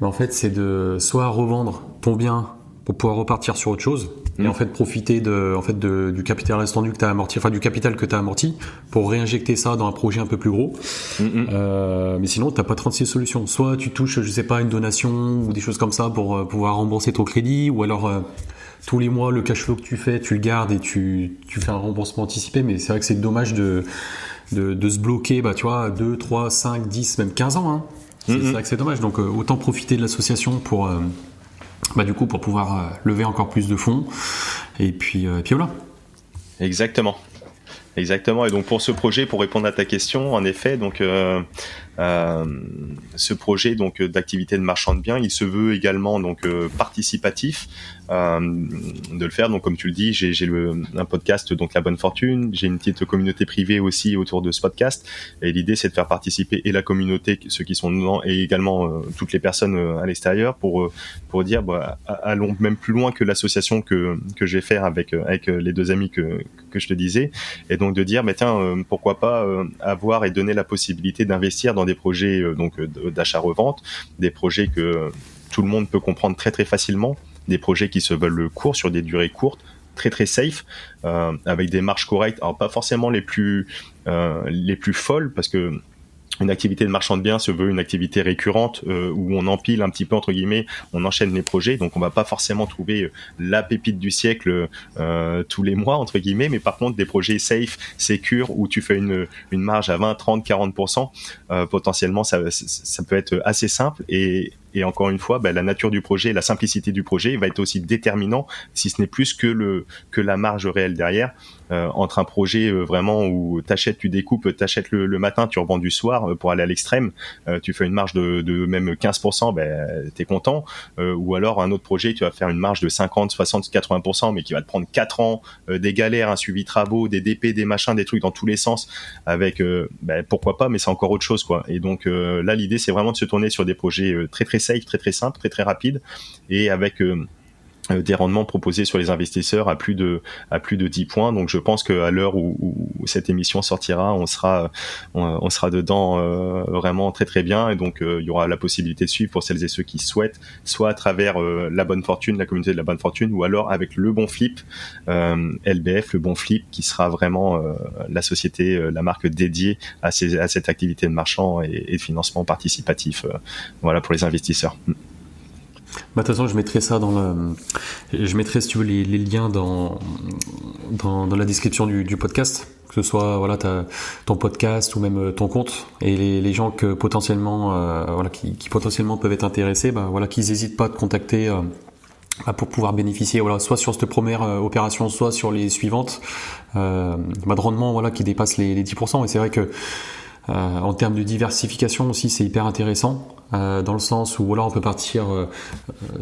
en fait, c'est de soit revendre ton bien pour pouvoir repartir sur autre chose, et en fait profiter du capital restendu que t'as amorti, enfin du capital que t'as amorti, pour réinjecter ça dans un projet un peu plus gros. Mais sinon t'as pas 36 solutions. Soit tu touches, je sais pas, une donation ou des choses comme ça pour pouvoir rembourser ton crédit, ou alors tous les mois, le cash flow que tu fais, tu le gardes et tu fais un remboursement anticipé. Mais c'est vrai que c'est dommage de se bloquer, tu vois, 2, 3, 5, 10, même 15 ans. Hein. C'est vrai que c'est dommage. Donc, autant profiter de l'association pour pouvoir lever encore plus de fonds. Et puis voilà. Exactement. Et donc, pour ce projet, pour répondre à ta question, en effet, donc, ce projet donc d'activité de marchand de biens, il se veut également donc participatif, de le faire. Donc comme tu le dis, j'ai un podcast, donc La Bonne Fortune, j'ai une petite communauté privée aussi autour de ce podcast, et l'idée c'est de faire participer et la communauté, ceux qui sont dedans, et également toutes les personnes à l'extérieur, pour dire allons même plus loin que l'association que je vais faire avec les deux amis que je te disais, et donc de dire tiens, pourquoi pas avoir et donner la possibilité d'investir dans des projets d'achat-revente, des projets que tout le monde peut comprendre très très facilement, des projets qui se veulent courts, sur des durées courtes, très très safe, avec des marges correctes. Alors pas forcément les plus folles, parce que une activité de marchand de biens se veut une activité récurrente, où on empile un petit peu, entre guillemets, on enchaîne les projets, donc on va pas forcément trouver la pépite du siècle tous les mois, entre guillemets, mais par contre des projets safe, secure, où tu fais une marge à 20, 30, 40%, potentiellement ça peut être assez simple, et encore une fois, la nature du projet, la simplicité du projet va être aussi déterminant, si ce n'est plus que la marge réelle derrière, entre un projet vraiment où tu découpes, t'achètes le matin, tu revends du soir, pour aller à l'extrême, tu fais une marge de même 15%, t'es content, ou alors un autre projet, tu vas faire une marge de 50, 60, 80%, mais qui va te prendre 4 ans, des galères, un suivi travaux, des DP, des machins, des trucs dans tous les sens, avec pourquoi pas, mais c'est encore autre chose, quoi. Et donc là, l'idée, c'est vraiment de se tourner sur des projets très très safe, très très simples, très très rapides, et avec des rendements proposés sur les investisseurs à plus de 10 points. Donc je pense qu'à l'heure où cette émission sortira, on sera dedans vraiment très très bien, et donc il y aura la possibilité de suivre pour celles et ceux qui souhaitent, soit à travers La Bonne Fortune, la communauté de La Bonne Fortune, ou alors avec Le Bon Flip, LBF, Le Bon Flip, qui sera vraiment la société, la marque dédiée à cette activité de marchand et de financement participatif, pour les investisseurs. De toute façon, je mettrai ça je mettrai, si tu veux, les liens dans la description du podcast, que ce soit voilà ton podcast ou même ton compte, et les gens que potentiellement qui potentiellement peuvent être intéressés, voilà, qu'ils n'hésitent pas à te contacter pour pouvoir bénéficier soit sur cette première opération, soit sur les suivantes, de rendement qui dépasse les 10%. Et c'est vrai que en termes de diversification aussi, c'est hyper intéressant, dans le sens où on peut partir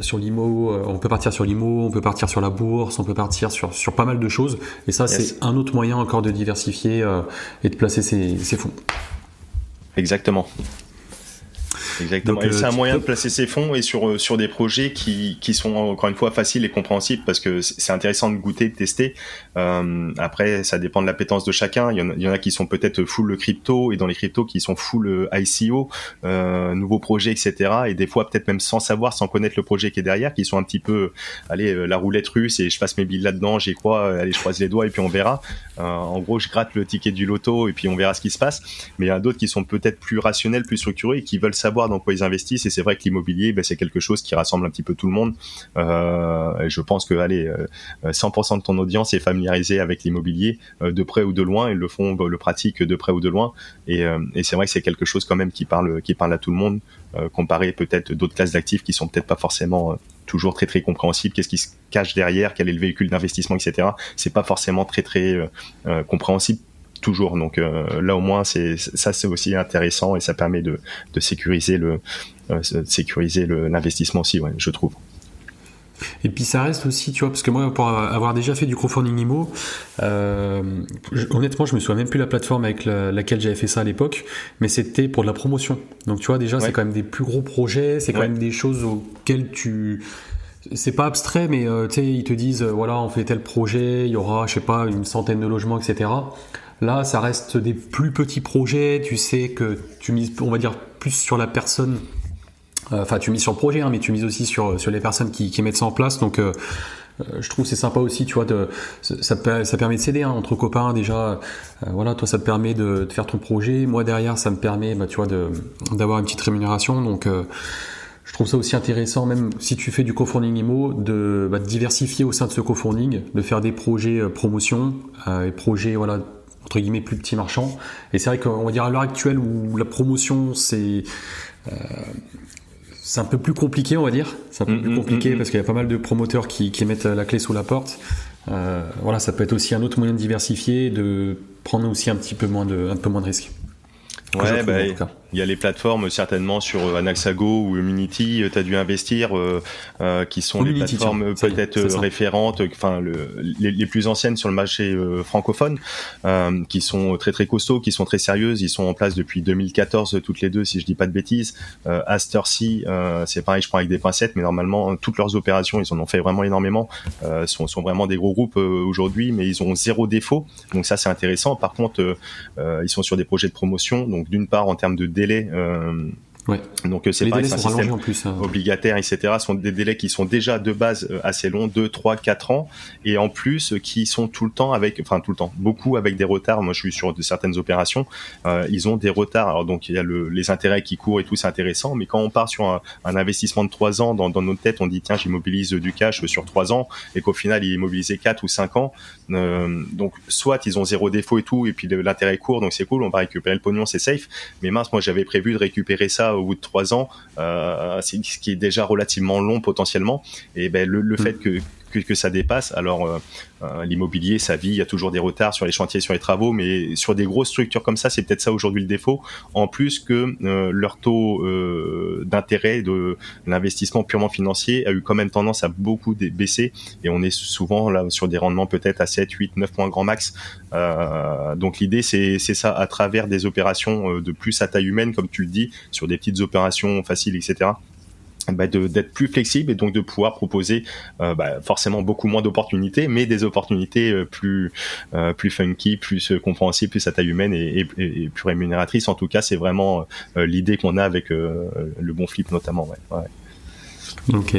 sur l'IMO, on peut partir sur la bourse, on peut partir sur pas mal de choses. Et ça, c'est un autre moyen encore de diversifier et de placer ses fonds. Exactement. Donc, et c'est un moyen de placer ses fonds et sur des projets qui sont encore une fois faciles et compréhensibles, parce que c'est intéressant de goûter, de tester. Après, ça dépend de l'appétence de chacun. Il y en a qui sont peut-être full crypto, et dans les cryptos qui sont full ICO, nouveaux projets, etc. Et des fois peut-être même sans connaître le projet qui est derrière, qui sont un petit peu, la roulette russe, et je passe mes billes là-dedans, j'y crois, allez, je croise les doigts et puis on verra. En gros, je gratte le ticket du loto et puis on verra ce qui se passe. Mais il y en a d'autres qui sont peut-être plus rationnels, plus structurés, et qui veulent savoir dans quoi ils investissent. Et c'est vrai que l'immobilier, c'est quelque chose qui rassemble un petit peu tout le monde. Et je pense que 100% de ton audience est familiarisée avec l'immobilier, de près ou de loin. Ils le pratiquent de près ou de loin. Et c'est vrai que c'est quelque chose quand même qui parle à tout le monde, comparé peut-être d'autres classes d'actifs qui sont peut-être pas forcément toujours très très compréhensibles. Qu'est-ce qui se cache derrière, quel est le véhicule d'investissement, etc. C'est pas forcément très très compréhensible toujours. Donc là au moins c'est aussi intéressant, et ça permet de sécuriser l'investissement aussi, je trouve. Et puis ça reste aussi, tu vois, parce que moi, pour avoir déjà fait du crowdfunding IMO, honnêtement, je me souviens même plus la plateforme avec laquelle j'avais fait ça à l'époque, mais c'était pour de la promotion. Donc tu vois, déjà, c'est quand même des plus gros projets, c'est quand même des choses auxquelles c'est pas abstrait, mais tu sais, ils te disent, on fait tel projet, il y aura, je sais pas, une centaine de logements, etc. Là, ça reste des plus petits projets, tu sais que tu mises, on va dire, plus sur la personne. Enfin, tu mises sur le projet, mais tu mises aussi sur les personnes qui mettent ça en place. Donc, je trouve que c'est sympa aussi, tu vois, ça permet de s'aider entre copains déjà. Toi, ça te permet de faire ton projet. Moi, derrière, ça me permet, tu vois, d'avoir une petite rémunération. Donc, je trouve ça aussi intéressant, même si tu fais du co-founding IMO, de diversifier au sein de ce co-founding, de faire des projets promotion et projets, entre guillemets, plus petits marchands. Et c'est vrai qu'on va dire à l'heure actuelle où la promotion, c'est un peu plus compliqué, on va dire. C'est un peu plus compliqué parce qu'il y a pas mal de promoteurs qui mettent la clé sous la porte. Ça peut être aussi un autre moyen de diversifier, de prendre aussi un peu moins de risques. Il y a les plateformes certainement sur Anaxago ou Minity, tu as dû investir, qui sont les plateformes peut-être référentes, enfin les plus anciennes sur le marché francophone, qui sont très très costauds, qui sont très sérieuses. Ils sont en place depuis 2014 toutes les deux, si je dis pas de bêtises. Astercy, c'est pareil, je prends avec des pincettes, mais normalement toutes leurs opérations, ils en ont fait vraiment énormément, sont vraiment des gros groupes aujourd'hui, mais ils ont 0 défaut, donc ça c'est intéressant. Par contre, ils sont sur des projets de promotion, donc d'une part en termes de délai, donc c'est pareil, c'est un système obligataire, etc. sont des délais qui sont déjà de base assez longs, 2, 3, 4 ans, et en plus qui sont tout le temps beaucoup avec des retards. Moi je suis sur de certaines opérations, ils ont des retards. Alors donc il y a les intérêts qui courent et tout, c'est intéressant, mais quand on part sur un investissement de 3 ans, dans notre tête on dit tiens, j'immobilise du cash sur 3 ans, et qu'au final il est immobilisé 4 ou 5 ans, donc soit ils ont 0 défaut et tout, et puis l'intérêt est court, donc c'est cool, on va récupérer le pognon, c'est safe. Mais mince, moi j'avais prévu de récupérer ça au bout de 3 ans, c'est ce qui est déjà relativement long potentiellement, et le fait que ça dépasse. Alors l'immobilier, sa vie, il y a toujours des retards sur les chantiers, sur les travaux, mais sur des grosses structures comme ça, c'est peut-être ça aujourd'hui le défaut, en plus que leur taux d'intérêt de l'investissement purement financier a eu quand même tendance à beaucoup baisser, et on est souvent là sur des rendements peut-être à 7, 8, 9 points grand max. Donc l'idée c'est ça, à travers des opérations de plus à taille humaine, comme tu le dis, sur des petites opérations faciles, etc., d'être plus flexible, et donc de pouvoir proposer forcément beaucoup moins d'opportunités, mais des opportunités plus funky, plus compréhensibles, plus à taille humaine, et plus rémunératrices. En tout cas, c'est vraiment l'idée qu'on a avec le bon flip notamment. Ok.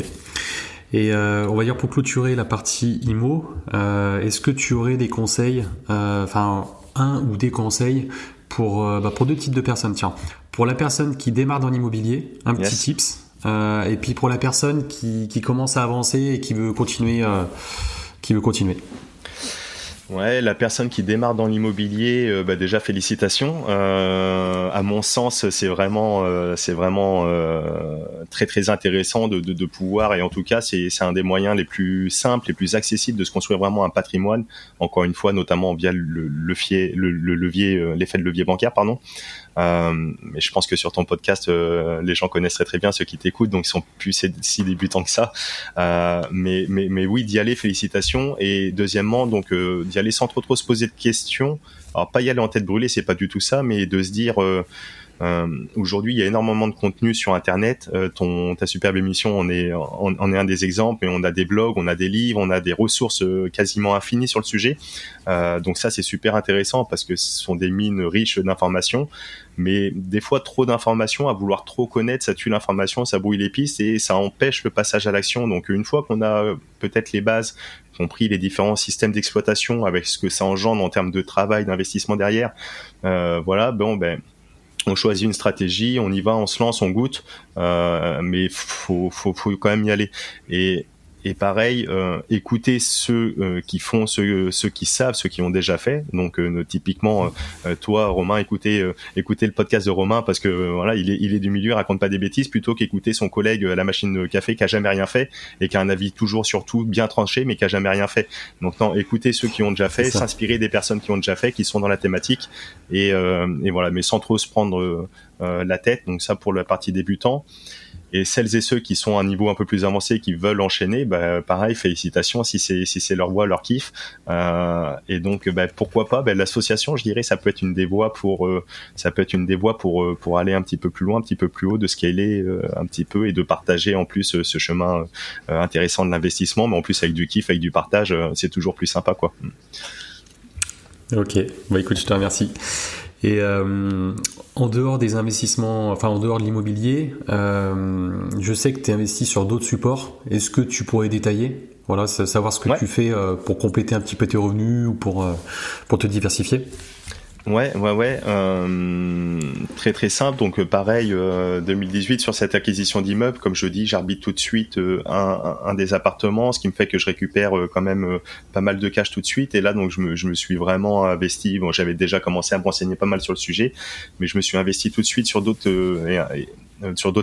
Et on va dire, pour clôturer la partie IMO, est-ce que tu aurais des conseils, un ou des conseils pour 2 types de personnes? Tiens, pour la personne qui démarre dans l'immobilier, un petit tips. Et puis pour la personne qui commence à avancer et qui veut continuer. Ouais, la personne qui démarre dans l'immobilier, déjà félicitations. À mon sens, c'est vraiment très très intéressant de pouvoir, et en tout cas c'est un des moyens les plus simples, les plus accessibles de se construire vraiment un patrimoine. Encore une fois, notamment via le levier, l'effet de levier bancaire, pardon. Mais je pense que sur ton podcast, les gens connaissent très très bien ceux qui t'écoutent, donc ils sont plus si débutants que ça. Mais oui, d'y aller, félicitations. Et deuxièmement, donc d'y aller sans trop se poser de questions. Alors pas y aller en tête brûlée, c'est pas du tout ça, mais de se dire aujourd'hui, il y a énormément de contenu sur Internet. Ta superbe émission on est un des exemples, et on a des blogs, on a des livres, on a des ressources quasiment infinies sur le sujet. Donc ça, c'est super intéressant parce que ce sont des mines riches d'informations. Mais des fois, trop d'informations, à vouloir trop connaître, ça tue l'information, ça brouille les pistes et ça empêche le passage à l'action. Donc une fois qu'on a peut-être les bases, compris les différents systèmes d'exploitation avec ce que ça engendre en termes de travail, d'investissement derrière, on choisit une stratégie, on y va, on se lance, on goûte, mais faut quand même y aller. Et pareil, écouter ceux qui font, ceux qui savent, ceux qui ont déjà fait. Donc typiquement, toi, Romain, écoutez le podcast de Romain parce que voilà, il est du milieu, il raconte pas des bêtises, plutôt qu'écouter son collègue à la machine de café qui a jamais rien fait et qui a un avis toujours sur tout bien tranché, mais qui a jamais rien fait. Donc non, écoutez ceux qui ont déjà fait, s'inspirer des personnes qui ont déjà fait, qui sont dans la thématique, et voilà, mais sans trop se prendre la tête. Donc ça pour la partie débutant. Et celles et ceux qui sont à un niveau un peu plus avancé, qui veulent enchaîner, pareil, félicitations si c'est leur voie, leur kiff. Et donc, pourquoi pas, l'association, je dirais, ça peut être une des voies pour aller un petit peu plus loin, un petit peu plus haut, de scaler un petit peu et de partager en plus ce chemin intéressant de l'investissement, mais en plus avec du kiff, avec du partage, c'est toujours plus sympa, quoi. Ok, écoute, je te remercie. Et en dehors des investissements, enfin en dehors de l'immobilier, je sais que tu es investi sur d'autres supports. Est-ce que tu pourrais détailler, voilà, savoir ce que tu fais pour compléter un petit peu tes revenus ou pour te diversifier? Ouais. Très très simple. Donc pareil, 2018 sur cette acquisition d'immeuble, comme je dis, j'arbitre tout de suite un des appartements, ce qui me fait que je récupère quand même pas mal de cash tout de suite. Et là, donc je me suis vraiment investi. Bon, j'avais déjà commencé à me renseigner pas mal sur le sujet, mais je me suis investi tout de suite sur d'autres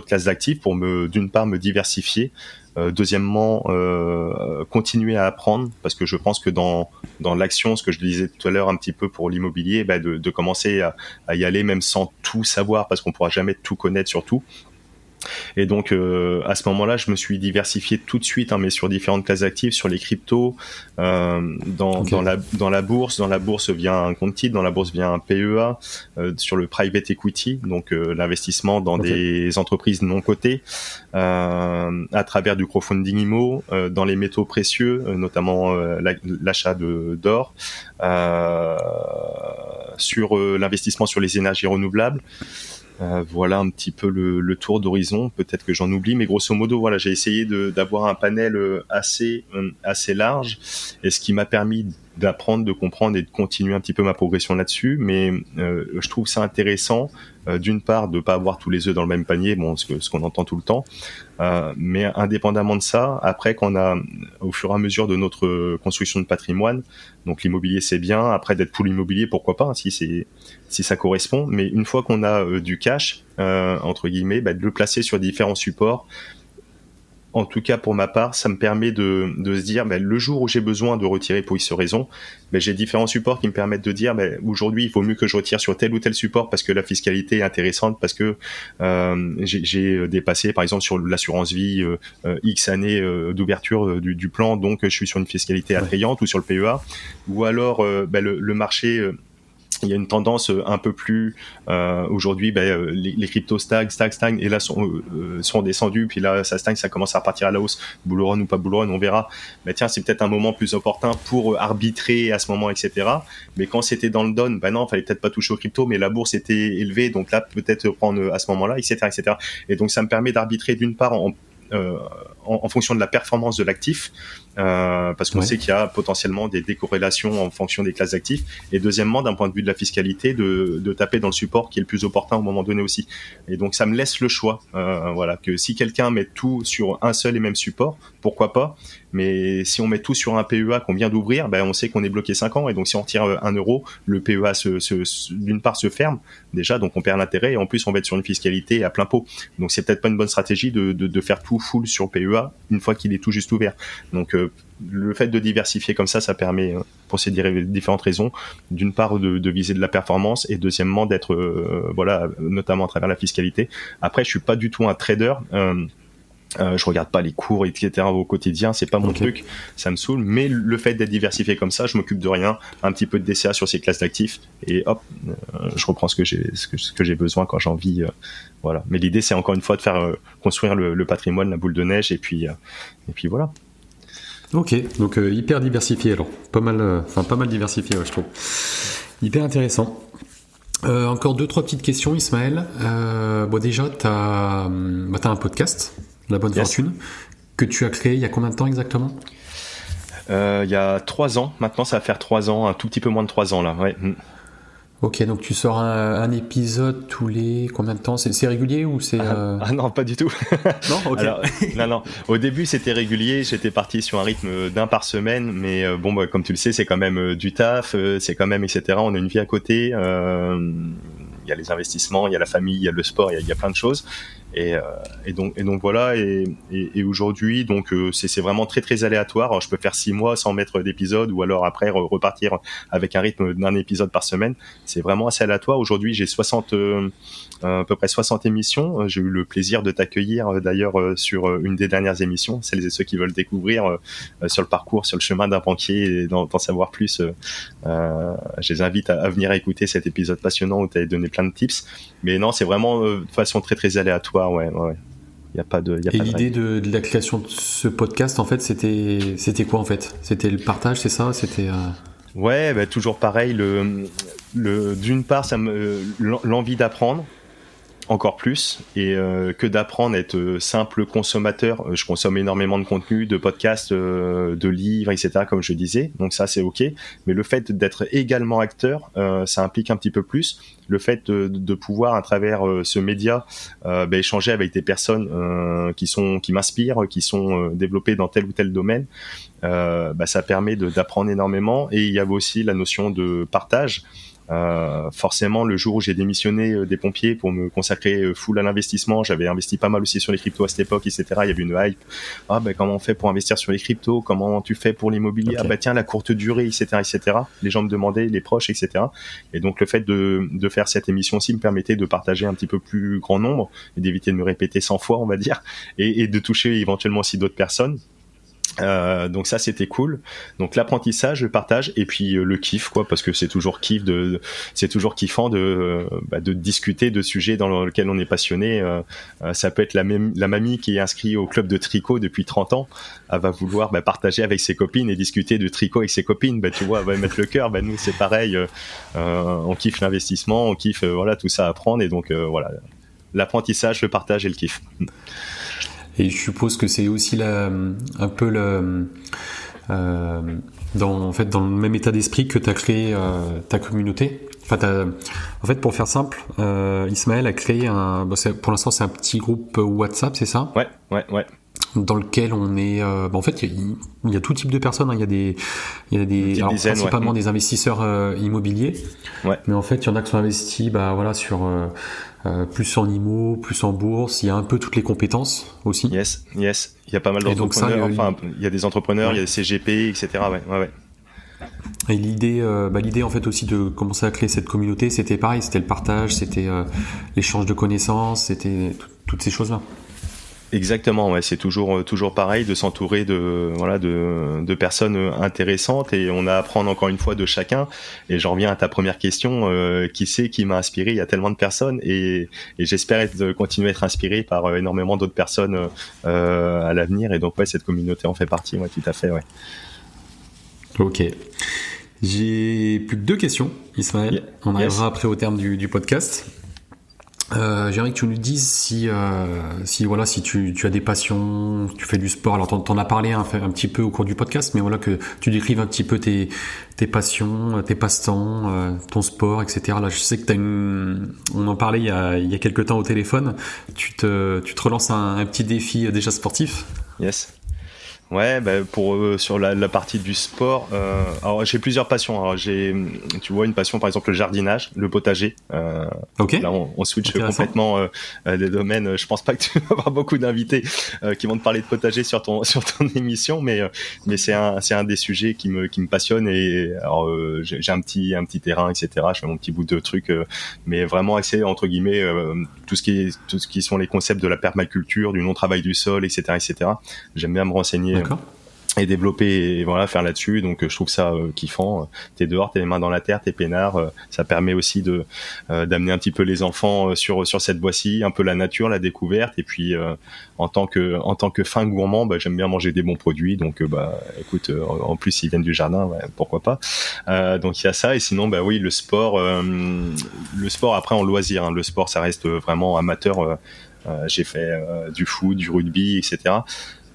classes d'actifs pour d'une part me diversifier. Deuxièmement, continuer à apprendre, parce que je pense que dans l'action, ce que je disais tout à l'heure un petit peu pour l'immobilier, de commencer à y aller même sans tout savoir, parce qu'on pourra jamais tout connaître sur tout. Et donc à ce moment-là, je me suis diversifié tout de suite, mais sur différentes classes d'actifs, sur les cryptos, dans la bourse via un compte titre, dans la bourse via un PEA, sur le private equity, donc l'investissement dans des entreprises non cotées, à travers du crowdfunding IMO, dans les métaux précieux, notamment l'achat d'or, sur l'investissement sur les énergies renouvelables. Voilà un petit peu le tour d'horizon. Peut-être que j'en oublie, mais grosso modo, voilà, j'ai essayé d'avoir un panel assez large, et ce qui m'a permis d'apprendre, de comprendre et de continuer un petit peu ma progression là-dessus. Mais je trouve ça intéressant, d'une part, de pas avoir tous les œufs dans le même panier, ce qu'on entend tout le temps, mais indépendamment de ça, après qu'on a, au fur et à mesure de notre construction de patrimoine, donc l'immobilier c'est bien, après d'être pour l'immobilier, pourquoi pas, si ça correspond, mais une fois qu'on a du cash, entre guillemets, de le placer sur différents supports. En tout cas, pour ma part, ça me permet de se dire, le jour où j'ai besoin de retirer pour X raison, j'ai différents supports qui me permettent de dire, aujourd'hui, il vaut mieux que je retire sur tel ou tel support parce que la fiscalité est intéressante, parce que j'ai dépassé, par exemple, sur l'assurance vie, X années d'ouverture du plan, donc je suis sur une fiscalité attrayante, ou sur le PEA, ou alors le marché... il y a une tendance un peu plus aujourd'hui, les cryptos stagnent, et là sont descendus, puis là ça stagne, ça commence à repartir à la hausse, bull run ou pas bull run, on verra. Tiens, c'est peut-être un moment plus opportun pour arbitrer à ce moment, etc. Mais quand c'était dans le down, non, fallait peut-être pas toucher aux cryptos, mais la bourse était élevée, donc là peut-être prendre à ce moment-là, etc. Et donc ça me permet d'arbitrer d'une part en fonction de la performance de l'actif, parce qu'on sait qu'il y a potentiellement des décorrélations en fonction des classes d'actifs. Et deuxièmement, d'un point de vue de la fiscalité, de taper dans le support qui est le plus opportun au moment donné aussi. Et donc, ça me laisse le choix, voilà, que si quelqu'un met tout sur un seul et même support, pourquoi pas. Mais si on met tout sur un PEA qu'on vient d'ouvrir, on sait qu'on est bloqué 5 ans. Et donc, si on tire 1 euro, le PEA d'une part se ferme déjà, donc on perd l'intérêt. Et en plus, on va être sur une fiscalité à plein pot. Donc, c'est peut-être pas une bonne stratégie de faire tout full sur PEA une fois qu'il est tout juste ouvert. Donc, le fait de diversifier comme ça permet, pour ces différentes raisons, d'une part de viser de la performance et deuxièmement d'être, voilà, notamment à travers la fiscalité. Après, je suis pas du tout un trader. Je regarde pas les cours, etc. au quotidien, c'est pas mon truc, ça me saoule. Mais le fait d'être diversifié comme ça, je m'occupe de rien, un petit peu de DCA sur ces classes d'actifs et hop, je reprends ce que j'ai besoin quand j'ai envie. Voilà. Mais l'idée, c'est encore une fois de faire construire le patrimoine, la boule de neige, et puis voilà. Ok, donc hyper diversifié alors, pas mal diversifié, je trouve. Hyper intéressant. Encore 2-3 petites questions, Ismaël. Déjà, t'as un podcast, La Bonne Fortune, que tu as créé il y a combien de temps exactement ? Il y a 3 ans, maintenant ça va faire 3 ans, un tout petit peu moins de 3 ans là, ouais. Ok, donc tu sors un épisode tous les combien de temps ? C'est régulier ou c'est Ah non, pas du tout. Non, ok. Alors, non. Au début, c'était régulier. J'étais parti sur un rythme d'un par semaine, mais comme tu le sais, c'est quand même du taf, c'est quand même etc. On a une vie à côté. Il y a les investissements, il y a la famille, il y a le sport, il y a plein de choses. Et donc voilà. Et aujourd'hui, donc c'est vraiment très très aléatoire. Alors, je peux faire 6 mois sans mettre d'épisode, ou alors après repartir avec un rythme d'un épisode par semaine. C'est vraiment assez aléatoire. Aujourd'hui, j'ai à peu près 60 émissions. J'ai eu le plaisir de t'accueillir d'ailleurs sur une des dernières émissions. Celles et ceux qui veulent découvrir sur le parcours, sur le chemin d'un banquier et d'en savoir plus, je les invite à venir écouter cet épisode passionnant où tu as donné plein de tips. Mais non, c'est vraiment de façon très très aléatoire. Ouais. Y a pas de. Et l'idée de la création de ce podcast, en fait, c'était quoi en fait ? C'était le partage, c'est ça ? C'était. Ouais, toujours pareil. D'une part, l'envie d'apprendre encore plus, et que d'apprendre à être simple consommateur. Je consomme énormément de contenu, de podcasts, de livres, etc., comme je disais, donc ça c'est ok, mais le fait d'être également acteur, ça implique un petit peu plus. Le fait de pouvoir à travers ce média échanger avec des personnes qui m'inspirent, qui sont développées dans tel ou tel domaine, ça permet d'apprendre énormément. Et il y avait aussi la notion de partage. Forcément, le jour où j'ai démissionné des pompiers pour me consacrer full à l'investissement, j'avais investi pas mal aussi sur les cryptos à cette époque, etc. Il y avait une hype. Comment on fait pour investir sur les cryptos ? Comment tu fais pour l'immobilier ? Okay. Tiens, la courte durée, etc. Les gens me demandaient, les proches, etc. Et donc, le fait de faire cette émission aussi me permettait de partager un petit peu plus grand nombre et d'éviter de me répéter 100 fois, on va dire, et de toucher éventuellement aussi d'autres personnes. Donc ça c'était cool. Donc l'apprentissage, le partage, et puis le kiff, quoi, parce que c'est toujours kiffant de discuter de sujets dans lesquels on est passionné. Ça peut être la mamie qui est inscrite au club de tricot depuis 30 ans, elle va vouloir partager avec ses copines et discuter de tricot avec ses copines. Tu vois, elle va mettre le cœur. Nous c'est pareil. On kiffe l'investissement, on kiffe tout ça à apprendre, et donc l'apprentissage, le partage et le kiff. Et je suppose que c'est aussi un peu dans le même état d'esprit que tu as créé ta communauté. En fait, pour faire simple, Ismaël a créé pour l'instant c'est un petit groupe WhatsApp, c'est ça ? Ouais. Dans lequel on est, en fait, il y a tout type de personnes. Il y a des alors, principalement des investisseurs immobiliers. Ouais. Mais en fait, il y en a qui sont investis, sur plus en immo, plus en bourse. Il y a un peu toutes les compétences aussi. Yes. Il y a pas mal d'entrepreneurs. Il y a des entrepreneurs, il y a des CGP, etc. Ouais. Et l'idée en fait aussi de commencer à créer cette communauté, c'était pareil, c'était le partage, c'était l'échange de connaissances, c'était toutes ces choses-là. Exactement, ouais, c'est toujours pareil, de s'entourer de personnes intéressantes, et on a à apprendre encore une fois de chacun. Et j'en reviens à ta première question, qui m'a inspiré ? Il y a tellement de personnes, et j'espère continuer à être inspiré par énormément d'autres personnes à l'avenir. Et donc cette communauté en fait partie, ouais, tout à fait, ouais. Ok. J'ai plus que 2 questions, Ismaël. On arrivera après au terme du podcast. J'aimerais que tu nous dises si voilà, si tu as des passions, tu fais du sport. Alors t'en as parlé un petit peu au cours du podcast, mais voilà, que tu décrives un petit peu tes passions, tes passe-temps, ton sport, etc. Là, je sais que on en parlait il y a quelques temps au téléphone. Tu te relances un petit défi déjà sportif. Yes. Ouais, bah sur la partie du sport, alors j'ai plusieurs passions. Alors tu vois, une passion par exemple le jardinage, le potager. Ok. Là, on switch complètement des domaines. Je pense pas que tu vas avoir beaucoup d'invités qui vont te parler de potager sur ton émission, mais c'est un des sujets qui me passionne. Et alors j'ai un petit terrain, etc. Je fais mon petit bout de truc, mais vraiment axé entre guillemets tout ce qui sont les concepts de la permaculture, du non-travail du sol, etc., etc. J'aime bien me renseigner. D'accord. Et développer et voilà, faire là-dessus. Donc je trouve ça kiffant. T'es dehors, t'es les mains dans la terre, t'es peinard. Ça permet aussi d'amener un petit peu les enfants sur cette voie-ci, un peu la nature, la découverte. Et puis en tant que fin gourmand, bah, j'aime bien manger des bons produits. Donc écoute, en plus ils viennent du jardin, ouais, pourquoi pas. Donc il y a ça. Et sinon bah oui, le sport après en loisir. Hein. Le sport ça reste vraiment amateur. J'ai fait du foot, du rugby, etc.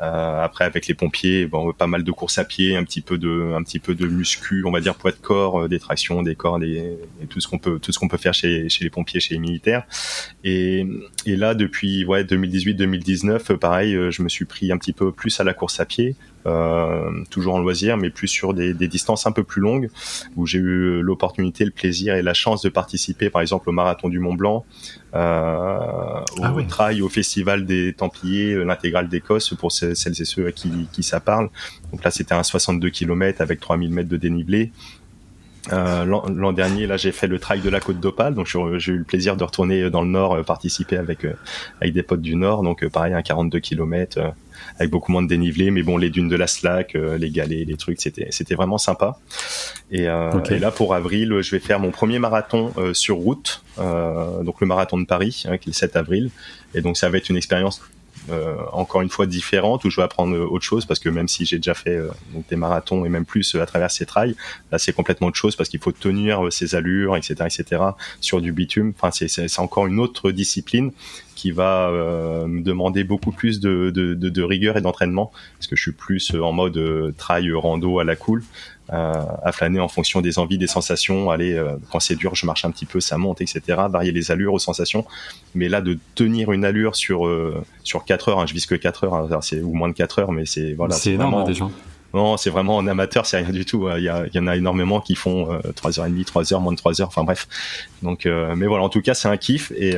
Après avec les pompiers, bon, pas mal de courses à pied, un petit peu de muscu, on va dire poids de corps, des tractions, des cordes et tout ce qu'on peut faire chez les pompiers, chez les militaires. Et là depuis 2018-2019, pareil, je me suis pris un petit peu plus à la course à pied. Toujours en loisir, mais plus sur des distances un peu plus longues, où j'ai eu l'opportunité, le plaisir et la chance de participer, par exemple, au marathon du Mont Blanc, au trail, au festival des Templiers, l'intégrale d'Écosse, pour celles et ceux à qui ça parle. Donc là, c'était un 62 km avec 3000 mètres de dénivelé. L'an dernier, là, j'ai fait le trail de la Côte d'Opale, donc j'ai eu le plaisir de retourner dans le Nord, participer avec des potes du Nord, donc pareil, un 42 km avec beaucoup moins de dénivelé, mais bon, les dunes de la Slack, les galets, les trucs, c'était vraiment sympa. Et là, pour avril, je vais faire mon premier marathon sur route, donc le marathon de Paris, qui est le 7 avril, et donc ça va être une expérience encore une fois différente, où je vais apprendre autre chose, parce que même si j'ai déjà fait donc des marathons et même plus à travers ces trails, là c'est complètement autre chose, parce qu'il faut tenir ses allures, etc., sur du bitume. Enfin, c'est encore une autre discipline qui va me demander beaucoup plus de rigueur et d'entraînement, parce que je suis plus en mode trail rando à la cool, à flâner en fonction des envies, des sensations. Allez, quand c'est dur, je marche un petit peu, ça monte, etc. Varier les allures aux sensations. Mais là, de tenir une allure sur 4 heures, hein, je vise que 4 heures, hein, ou moins de 4 heures, mais c'est énorme vraiment, déjà. Non, c'est vraiment en amateur, c'est rien du tout. Il y en a énormément qui font 3h30, 3 heures, moins de 3 heures, enfin bref. Donc, mais voilà, en tout cas, c'est un kiff. Et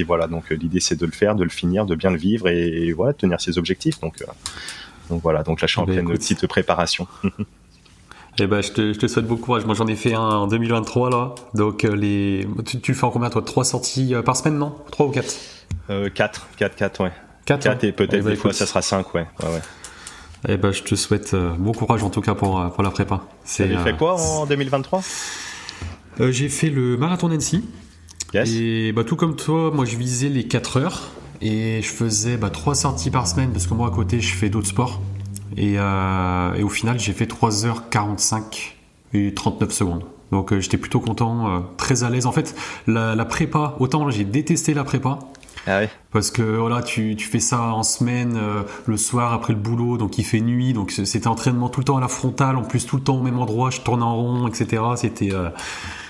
voilà, donc l'idée, c'est de le faire, de le finir, de bien le vivre et voilà, de tenir ses objectifs. Donc voilà, donc là, je suis en pleine petite préparation. Eh ben, je te souhaite beaucoup courage. Moi, j'en ai fait un en 2023, là. Donc, tu fais en combien, toi? 3 sorties par semaine, non? 3 ou 4? 4, ouais. 4 et peut-être des fois, ça sera 5, ouais. Eh ben, je te souhaite bon courage, en tout cas, pour la prépa. T'avais fait quoi en 2023? J'ai fait le marathon d'Annecy. Yes. Et tout comme toi, moi, je visais les 4 heures. Et je faisais 3 sorties par semaine, parce que moi, à côté, je fais d'autres sports. Et au final, j'ai fait 3h45 et 39 secondes. Donc j'étais plutôt content, très à l'aise. En fait, la prépa, autant là, j'ai détesté la prépa. Ah ouais. Parce que voilà, tu fais ça en semaine, le soir après le boulot, donc il fait nuit, donc c'était entraînement tout le temps à la frontale, en plus tout le temps au même endroit, je tournais en rond, etc. C'était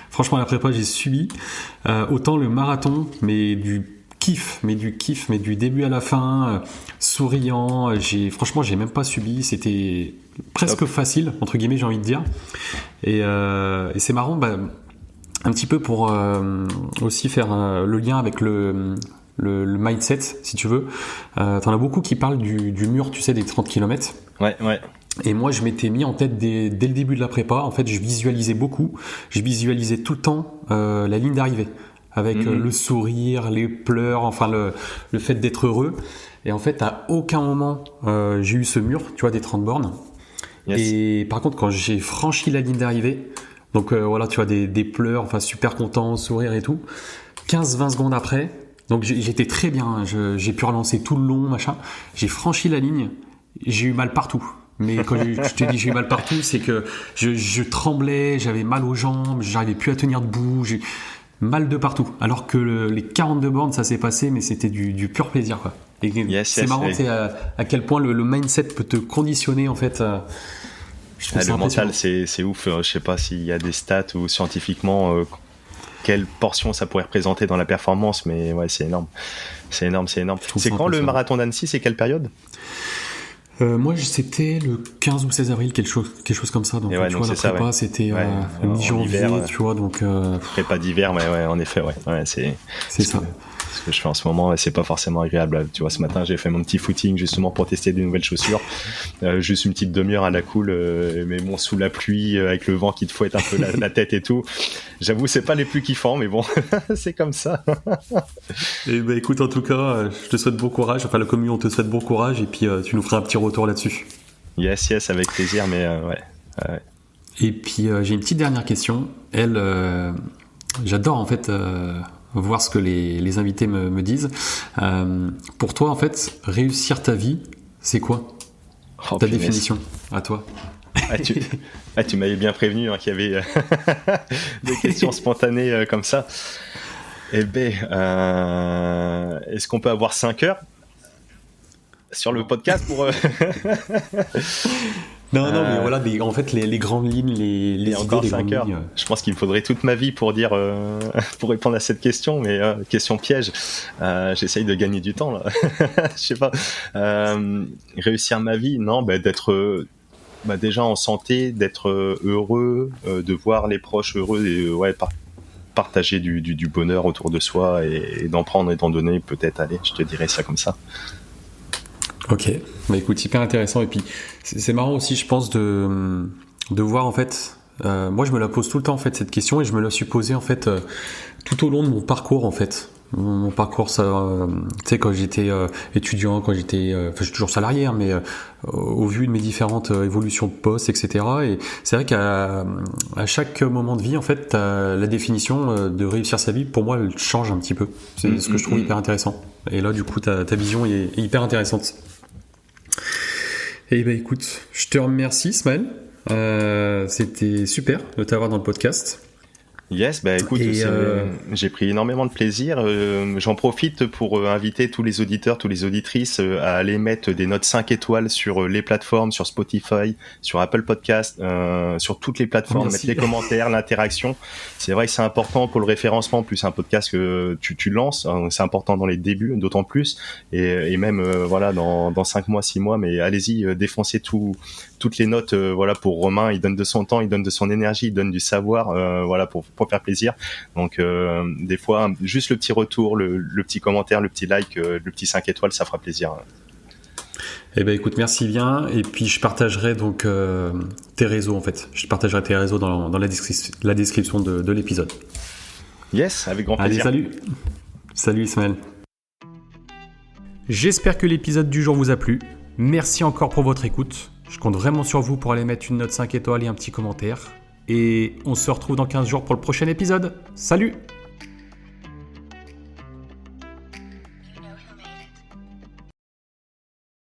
franchement la prépa, j'ai subi. Autant le marathon, mais du kiff, mais du début à la fin, souriant. Franchement, j'ai même pas subi. C'était presque facile, entre guillemets, j'ai envie de dire. Et c'est marrant, un petit peu pour aussi faire le lien avec le mindset, si tu veux. T'en as beaucoup qui parlent du mur, tu sais, des 30 km. Ouais. Et moi, je m'étais mis en tête dès le début de la prépa. En fait, je visualisais beaucoup. Je visualisais tout le temps la ligne d'arrivée, avec le sourire, les pleurs, enfin le fait d'être heureux. Et en fait, à aucun moment j'ai eu ce mur, tu vois, des 30 bornes. Yes. Et par contre, quand j'ai franchi la ligne d'arrivée, donc voilà, tu vois, des pleurs, enfin super content, sourire et tout. 15-20 secondes après, donc j'étais très bien, j'ai pu relancer tout le long, machin. J'ai franchi la ligne, j'ai eu mal partout. Mais quand je te dis j'ai eu mal partout, c'est que je tremblais, j'avais mal aux jambes, j'arrivais plus à tenir debout. mal de partout. Alors que les 42 bornes, ça s'est passé, mais c'était du pur plaisir, quoi. Et c'est marrant, c'est à quel point le mindset peut te conditionner, en fait. Je trouve ça le mental, c'est ouf. Je sais pas s'il y a des stats ou scientifiquement quelle portion ça pourrait représenter dans la performance, mais ouais, c'est énorme. C'est quand le marathon d'Annecy, c'est quelle période? Moi, c'était le 15 ou 16 avril, quelque chose comme ça. Donc, tu vois, la prépa, c'était mi-janvier, tu vois, donc... Prépa d'hiver, mais ouais, en effet, ouais c'est ça. Ce que je fais en ce moment, c'est pas forcément agréable. Tu vois, ce matin, j'ai fait mon petit footing justement pour tester des nouvelles chaussures. Juste une petite demi-heure à la cool, mais bon, sous la pluie, avec le vent qui te fouette un peu la tête et tout. J'avoue, c'est pas les plus kiffants, mais bon, c'est comme ça. Et ben, écoute, en tout cas, je te souhaite bon courage. Enfin, la commune, on te souhaite bon courage, et puis tu nous feras un petit retour là-dessus. Yes, avec plaisir, mais ouais. Et puis, j'ai une petite dernière question. J'adore en fait voir ce que les invités me disent. Pour toi, en fait, réussir ta vie, c'est quoi ta définition à toi? Tu m'avais bien prévenu qu'il y avait des questions spontanées comme ça. Eh ben, est-ce qu'on peut avoir 5 heures sur le podcast pour... Non, mais voilà, en fait, les grandes lignes, les idées, encore les 5 heures. Je pense qu'il me faudrait toute ma vie pour dire, pour répondre à cette question, mais question piège. J'essaye de gagner du temps là. Je sais pas. Réussir ma vie, non, d'être déjà en santé, d'être heureux, de voir les proches heureux et partager du bonheur autour de soi et d'en prendre et d'en donner. Peut-être, allez, je te dirais ça comme ça. Ok, bah écoute, hyper intéressant. Et puis c'est marrant aussi, je pense, de voir en fait. Moi, je me la pose tout le temps en fait cette question, et je me la suis posée en fait tout au long de mon parcours en fait. Mon parcours, ça, tu sais, quand j'étais étudiant, quand je suis toujours salarié, hein, mais au vu de mes différentes évolutions de poste, etc. Et c'est vrai qu'à chaque moment de vie, en fait, la définition de réussir sa vie, pour moi, elle change un petit peu. C'est ce que je trouve hyper intéressant. Et là, du coup, ta vision est hyper intéressante. Et ben écoute, je te remercie, Ismaël. C'était super de t'avoir dans le podcast. Yes, écoute, j'ai pris énormément de plaisir. J'en profite pour inviter tous les auditeurs, toutes les auditrices à aller mettre des notes 5 étoiles sur les plateformes, sur Spotify, sur Apple Podcast, sur toutes les plateformes, mettre les commentaires, l'interaction. C'est vrai que c'est important pour le référencement, plus un podcast que tu lances, c'est important dans les débuts, d'autant plus, et même dans 5 mois, 6 mois, mais allez-y, défoncez toutes les notes, pour Romain. Il donne de son temps, il donne de son énergie, il donne du savoir, pour faire plaisir. Donc des fois, juste le petit retour, le petit commentaire, le petit like, le petit 5 étoiles, ça fera plaisir. Eh ben écoute, merci bien. Et puis je partagerai donc tes réseaux en fait. Je partagerai tes réseaux dans la description de l'épisode. Yes, avec grand plaisir. Allez, salut Ismaël. J'espère que l'épisode du jour vous a plu. Merci encore pour votre écoute. Je compte vraiment sur vous pour aller mettre une note 5 étoiles et un petit commentaire. Et on se retrouve dans 15 jours pour le prochain épisode. Salut!